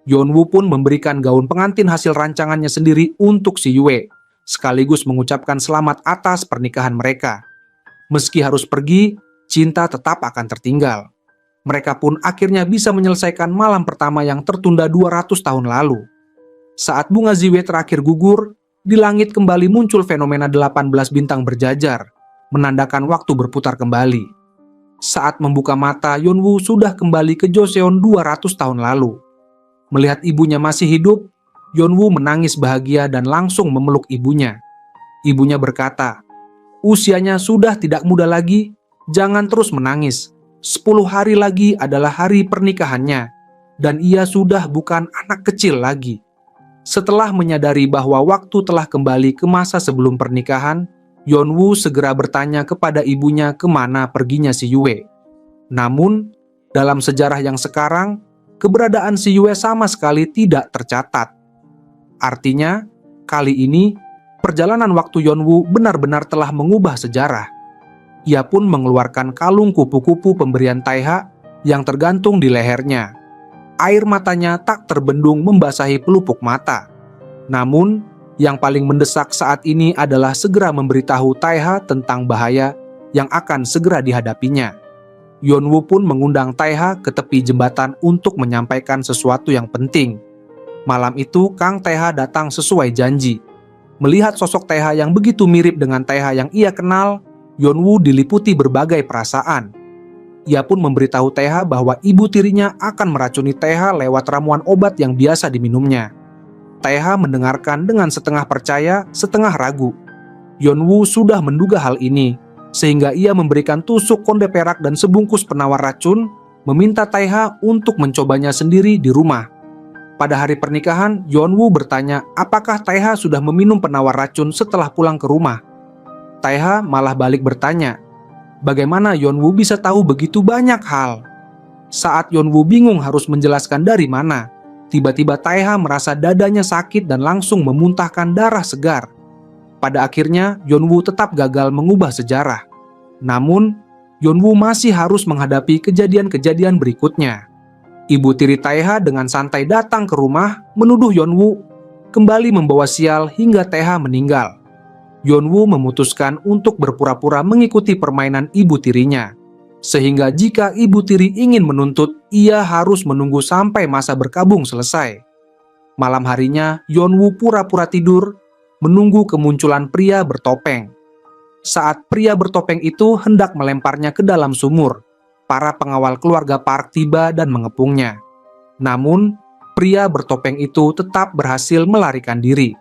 Yeonwoo pun memberikan gaun pengantin hasil rancangannya sendiri untuk Si Yue, sekaligus mengucapkan selamat atas pernikahan mereka. Meski harus pergi, cinta tetap akan tertinggal. Mereka pun akhirnya bisa menyelesaikan malam pertama yang tertunda 200 tahun lalu. Saat bunga Ziwe terakhir gugur, di langit kembali muncul fenomena 18 bintang berjajar, menandakan waktu berputar kembali. Saat membuka mata, Yeonwoo sudah kembali ke Joseon 200 tahun lalu. Melihat ibunya masih hidup, Yeonwoo menangis bahagia dan langsung memeluk ibunya. Ibunya berkata, "Usianya sudah tidak muda lagi, jangan terus menangis. 10 hari lagi adalah hari pernikahannya, dan ia sudah bukan anak kecil lagi." Setelah menyadari bahwa waktu telah kembali ke masa sebelum pernikahan, Yeonwoo segera bertanya kepada ibunya kemana perginya Si Yue. Namun, dalam sejarah yang sekarang, keberadaan Si Yue sama sekali tidak tercatat. Artinya, kali ini, perjalanan waktu Yeonwoo benar-benar telah mengubah sejarah. Ia pun mengeluarkan kalung kupu-kupu pemberian Taeha yang tergantung di lehernya. Air matanya tak terbendung membasahi pelupuk mata. Namun, yang paling mendesak saat ini adalah segera memberitahu Taeha tentang bahaya yang akan segera dihadapinya. Yeonwoo pun mengundang Taeha ke tepi jembatan untuk menyampaikan sesuatu yang penting. Malam itu, Kang Taeha datang sesuai janji. Melihat sosok Taeha yang begitu mirip dengan Taeha yang ia kenal, Yeonwoo diliputi berbagai perasaan. Ia pun memberitahu Taeha bahwa ibu tirinya akan meracuni Taeha lewat ramuan obat yang biasa diminumnya. Taeha mendengarkan dengan setengah percaya, setengah ragu. Yeonwoo sudah menduga hal ini, sehingga ia memberikan tusuk konde perak dan sebungkus penawar racun, meminta Taeha untuk mencobanya sendiri di rumah. Pada hari pernikahan, Yeonwoo bertanya apakah Taeha sudah meminum penawar racun setelah pulang ke rumah. Taeha malah balik bertanya, bagaimana Yeonwoo bisa tahu begitu banyak hal? Saat Yeonwoo bingung harus menjelaskan dari mana, tiba-tiba Taeha merasa dadanya sakit dan langsung memuntahkan darah segar. Pada akhirnya, Yeonwoo tetap gagal mengubah sejarah. Namun, Yeonwoo masih harus menghadapi kejadian-kejadian berikutnya. Ibu tiri Taeha dengan santai datang ke rumah, menuduh Yeonwoo, kembali membawa sial hingga Taeha meninggal. Yeonwoo memutuskan untuk berpura-pura mengikuti permainan ibu tirinya, sehingga jika ibu tiri ingin menuntut, ia harus menunggu sampai masa berkabung selesai. Malam harinya, Yeonwoo pura-pura tidur, menunggu kemunculan pria bertopeng. Saat pria bertopeng itu hendak melemparnya ke dalam sumur, para pengawal keluarga Park tiba dan mengepungnya. Namun, pria bertopeng itu tetap berhasil melarikan diri.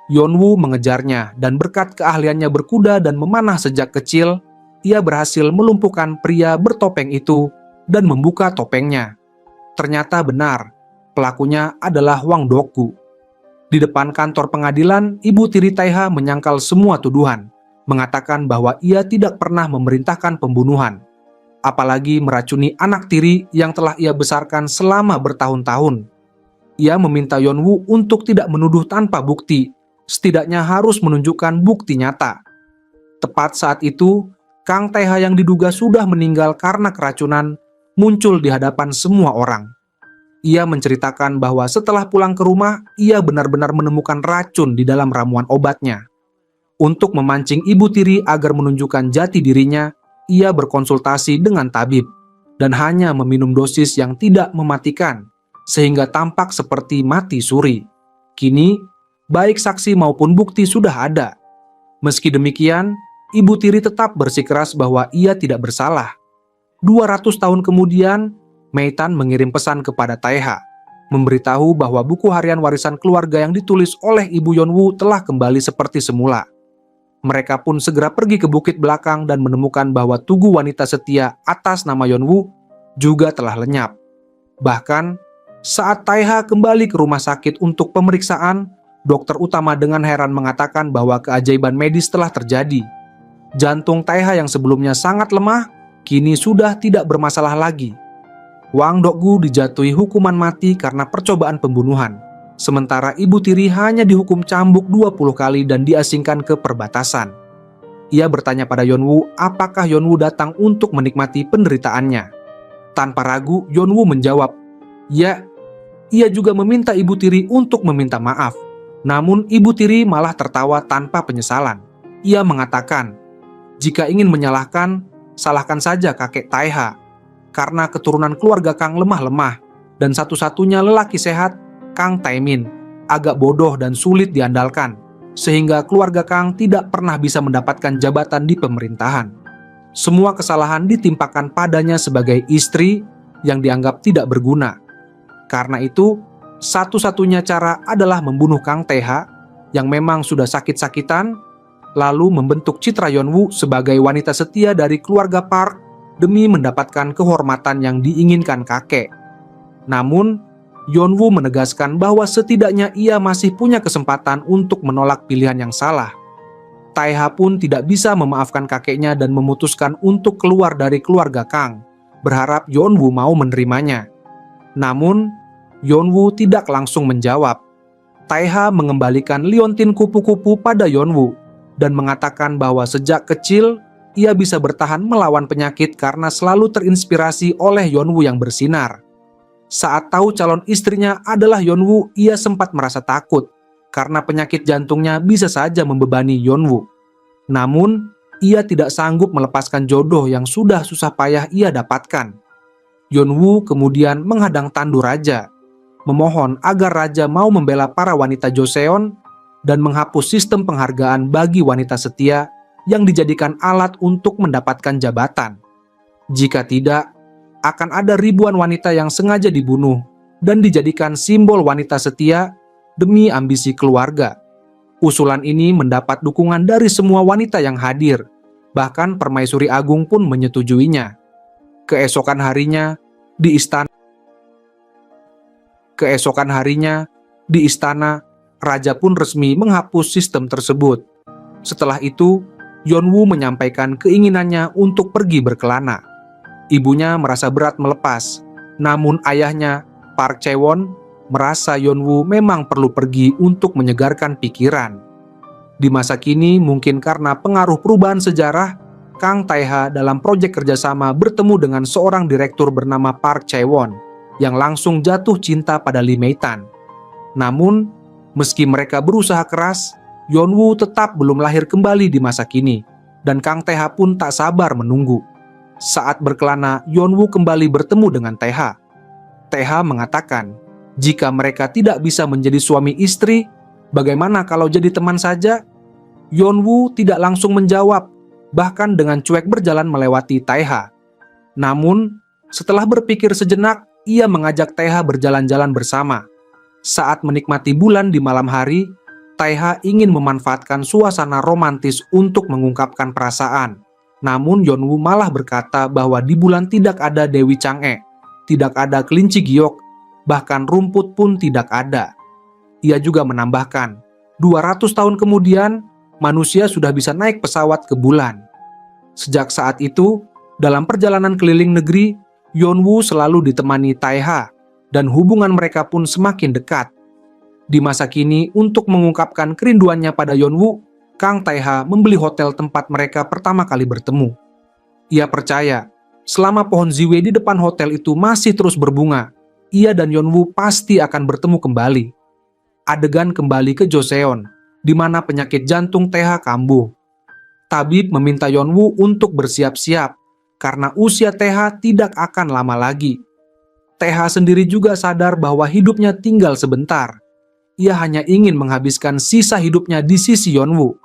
Yeonwoo mengejarnya dan berkat keahliannya berkuda dan memanah sejak kecil, ia berhasil melumpuhkan pria bertopeng itu dan membuka topengnya. Ternyata benar, pelakunya adalah Hwang Dok-gu. Di depan kantor pengadilan, ibu tiri Taeha menyangkal semua tuduhan, mengatakan bahwa ia tidak pernah memerintahkan pembunuhan, apalagi meracuni anak tiri yang telah ia besarkan selama bertahun-tahun. Ia meminta Yeonwoo untuk tidak menuduh tanpa bukti, setidaknya harus menunjukkan bukti nyata. Tepat saat itu, Kang Taeha yang diduga sudah meninggal karena keracunan muncul di hadapan semua orang. Ia menceritakan bahwa setelah pulang ke rumah, ia benar-benar menemukan racun di dalam ramuan obatnya. Untuk memancing ibu tiri agar menunjukkan jati dirinya, ia berkonsultasi dengan tabib dan hanya meminum dosis yang tidak mematikan, sehingga tampak seperti mati suri. Kini, baik saksi maupun bukti sudah ada. Meski demikian, ibu tiri tetap bersikeras bahwa ia tidak bersalah. 200 tahun kemudian, Meitan mengirim pesan kepada Taeha, memberitahu bahwa buku harian warisan keluarga yang ditulis oleh ibu Yeonwoo telah kembali seperti semula. Mereka pun segera pergi ke bukit belakang dan menemukan bahwa tugu wanita setia atas nama Yeonwoo juga telah lenyap. Bahkan, saat Taeha kembali ke rumah sakit untuk pemeriksaan, dokter utama dengan heran mengatakan bahwa keajaiban medis telah terjadi. Jantung Taeha yang sebelumnya sangat lemah, kini sudah tidak bermasalah lagi. Hwang Dok-gu dijatuhi hukuman mati karena percobaan pembunuhan, sementara ibu tiri hanya dihukum cambuk 20 kali dan diasingkan ke perbatasan. Ia bertanya pada Yeonwoo apakah Yeonwoo datang untuk menikmati penderitaannya. Tanpa ragu, Yeonwoo menjawab, "Ya." Ia juga meminta ibu tiri untuk meminta maaf. Namun ibu tiri malah tertawa tanpa penyesalan. Ia mengatakan, "Jika ingin menyalahkan, salahkan saja kakek Taeha. Karena keturunan keluarga Kang lemah-lemah, dan satu-satunya lelaki sehat, Kang Taemin, agak bodoh dan sulit diandalkan, sehingga keluarga Kang tidak pernah bisa mendapatkan jabatan di pemerintahan. Semua kesalahan ditimpakan padanya sebagai istri yang dianggap tidak berguna. Karena itu, satu-satunya cara adalah membunuh Kang Taeha yang memang sudah sakit-sakitan, lalu membentuk citra Yeonwoo sebagai wanita setia dari keluarga Park demi mendapatkan kehormatan yang diinginkan kakek." Namun, Yeonwoo menegaskan bahwa setidaknya ia masih punya kesempatan untuk menolak pilihan yang salah. Taeha pun tidak bisa memaafkan kakeknya dan memutuskan untuk keluar dari keluarga Kang, berharap Yeonwoo mau menerimanya. Namun, Yeonwoo tidak langsung menjawab. Taeha mengembalikan liontin kupu-kupu pada Yeonwoo dan mengatakan bahwa sejak kecil ia bisa bertahan melawan penyakit karena selalu terinspirasi oleh Yeonwoo yang bersinar. Saat tahu calon istrinya adalah Yeonwoo, ia sempat merasa takut karena penyakit jantungnya bisa saja membebani Yeonwoo. Namun, ia tidak sanggup melepaskan jodoh yang sudah susah payah ia dapatkan. Yeonwoo kemudian menghadang tandu raja, memohon agar raja mau membela para wanita Joseon dan menghapus sistem penghargaan bagi wanita setia yang dijadikan alat untuk mendapatkan jabatan. Jika tidak, akan ada ribuan wanita yang sengaja dibunuh dan dijadikan simbol wanita setia demi ambisi keluarga. Usulan ini mendapat dukungan dari semua wanita yang hadir, bahkan Permaisuri Agung pun menyetujuinya. Keesokan harinya, di istana, raja pun resmi menghapus sistem tersebut. Setelah itu, Yeonwoo menyampaikan keinginannya untuk pergi berkelana. Ibunya merasa berat melepas, namun ayahnya, Park Chae-won, merasa Yeonwoo memang perlu pergi untuk menyegarkan pikiran. Di masa kini, mungkin karena pengaruh perubahan sejarah, Kang Taeha dalam proyek kerjasama bertemu dengan seorang direktur bernama Park Chae-won yang langsung jatuh cinta pada Lee Mei-tan. Namun, Meski mereka berusaha keras, Yeonwoo tetap belum lahir kembali di masa kini, dan Kang Tae-ha pun tak sabar menunggu. Saat berkelana, Yeonwoo kembali bertemu dengan Tae-ha. Tae-ha mengatakan, jika mereka tidak bisa menjadi suami istri, bagaimana kalau jadi teman saja? Yeonwoo tidak langsung menjawab, bahkan dengan cuek berjalan melewati Tae-ha. Namun, setelah berpikir sejenak, ia mengajak Tae-ha berjalan-jalan bersama. Saat menikmati bulan di malam hari, Tae-ha ingin memanfaatkan suasana romantis untuk mengungkapkan perasaan. Namun Yeonwoo malah berkata bahwa di bulan tidak ada Dewi Chang'e, tidak ada kelinci giok, bahkan rumput pun tidak ada. Ia juga menambahkan, 200 tahun kemudian, manusia sudah bisa naik pesawat ke bulan. Sejak saat itu, dalam perjalanan keliling negeri, Yeonwoo selalu ditemani Tae-ha, dan hubungan mereka pun semakin dekat. Di masa kini, untuk mengungkapkan kerinduannya pada Yeonwoo, Kang Tae-ha membeli hotel tempat mereka pertama kali bertemu. Ia percaya, selama pohon ziwe di depan hotel itu masih terus berbunga, ia dan Yeonwoo pasti akan bertemu kembali. Adegan kembali ke Joseon, di mana penyakit jantung Tae-ha kambuh. Tabib meminta Yeonwoo untuk bersiap-siap, karena usia Tae-ha tidak akan lama lagi. Tae-ha sendiri juga sadar bahwa hidupnya tinggal sebentar. Ia hanya ingin menghabiskan sisa hidupnya di sisi Yeonwoo.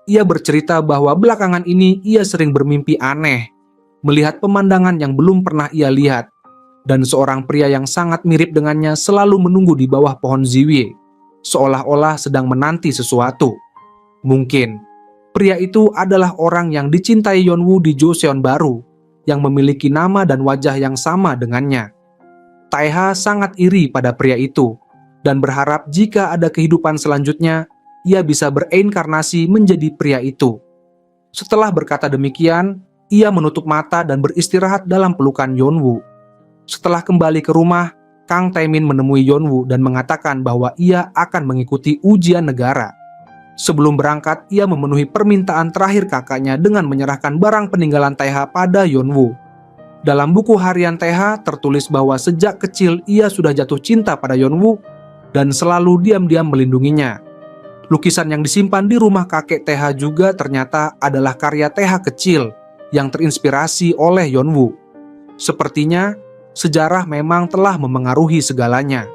Ia bercerita bahwa belakangan ini ia sering bermimpi aneh, melihat pemandangan yang belum pernah ia lihat, dan seorang pria yang sangat mirip dengannya selalu menunggu di bawah pohon ziwe, seolah-olah sedang menanti sesuatu. Mungkin, pria itu adalah orang yang dicintai Yeonwoo di Joseon baru, yang memiliki nama dan wajah yang sama dengannya. Tae-ha sangat iri pada pria itu, dan berharap jika ada kehidupan selanjutnya, ia bisa bereinkarnasi menjadi pria itu. Setelah berkata demikian, ia menutup mata dan beristirahat dalam pelukan Yeonwoo. Setelah kembali ke rumah, Kang Tae-min menemui Yeonwoo dan mengatakan bahwa ia akan mengikuti ujian negara. Sebelum berangkat, ia memenuhi permintaan terakhir kakaknya dengan menyerahkan barang peninggalan Tae-ha pada Yeonwoo. Dalam buku harian Tae-ha tertulis bahwa sejak kecil ia sudah jatuh cinta pada Yeonwoo dan selalu diam-diam melindunginya. Lukisan yang disimpan di rumah kakek Tae-ha juga ternyata adalah karya Tae-ha kecil yang terinspirasi oleh Yeonwoo. Sepertinya, sejarah memang telah memengaruhi segalanya.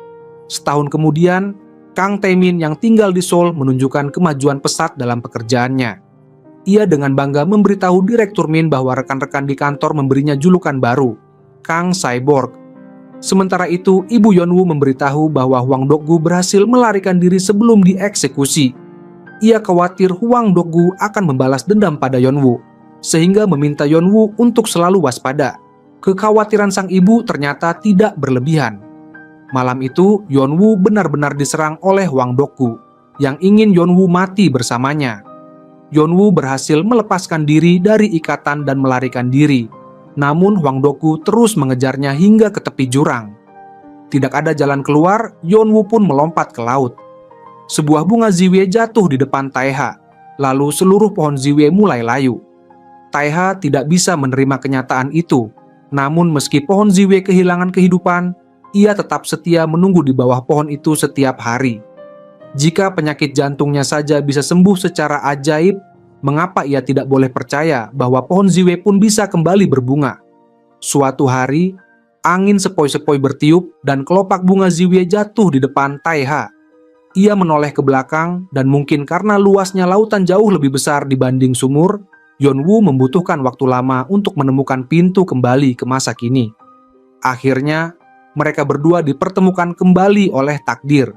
Setahun kemudian, Kang Tae-min yang tinggal di Seoul menunjukkan kemajuan pesat dalam pekerjaannya. Ia dengan bangga memberitahu Direktur Min bahwa rekan-rekan di kantor memberinya julukan baru, Kang Cyborg. Sementara itu, Ibu Yeonwoo memberitahu bahwa Hwang Dok-gu berhasil melarikan diri sebelum dieksekusi. Ia khawatir Hwang Dok-gu akan membalas dendam pada Yeonwoo, sehingga meminta Yeonwoo untuk selalu waspada. Kekhawatiran sang ibu ternyata tidak berlebihan. Malam itu, Yeonwoo benar-benar diserang oleh Hwang Dok-gu, yang ingin Yeonwoo mati bersamanya. Yeonwoo berhasil melepaskan diri dari ikatan dan melarikan diri. Namun Hwang Dok-gu terus mengejarnya hingga ke tepi jurang. Tidak ada jalan keluar, Yeonwoo pun melompat ke laut. Sebuah bunga ziwe jatuh di depan Tae-ha, lalu seluruh pohon ziwe mulai layu. Tae-ha tidak bisa menerima kenyataan itu, namun meski pohon ziwe kehilangan kehidupan, ia tetap setia menunggu di bawah pohon itu setiap hari. Jika penyakit jantungnya saja bisa sembuh secara ajaib, mengapa ia tidak boleh percaya bahwa pohon ziwe pun bisa kembali berbunga? Suatu hari, angin sepoi-sepoi bertiup dan kelopak bunga ziwe jatuh di depan Tae-ha. Ia menoleh ke belakang dan mungkin karena luasnya lautan jauh lebih besar dibanding sumur, Yeonwoo membutuhkan waktu lama untuk menemukan pintu kembali ke masa kini. Akhirnya, mereka berdua dipertemukan kembali oleh takdir.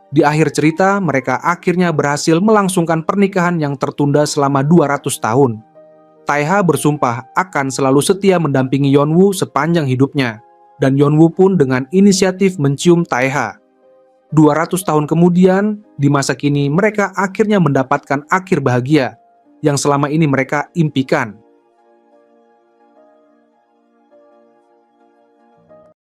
Di akhir cerita, mereka akhirnya berhasil melangsungkan pernikahan yang tertunda selama 200 tahun. Tae-ha bersumpah akan selalu setia mendampingi Yeonwoo sepanjang hidupnya, dan Yeonwoo pun dengan inisiatif mencium Tae-ha. 200 tahun kemudian, di masa kini mereka akhirnya mendapatkan akhir bahagia yang selama ini mereka impikan.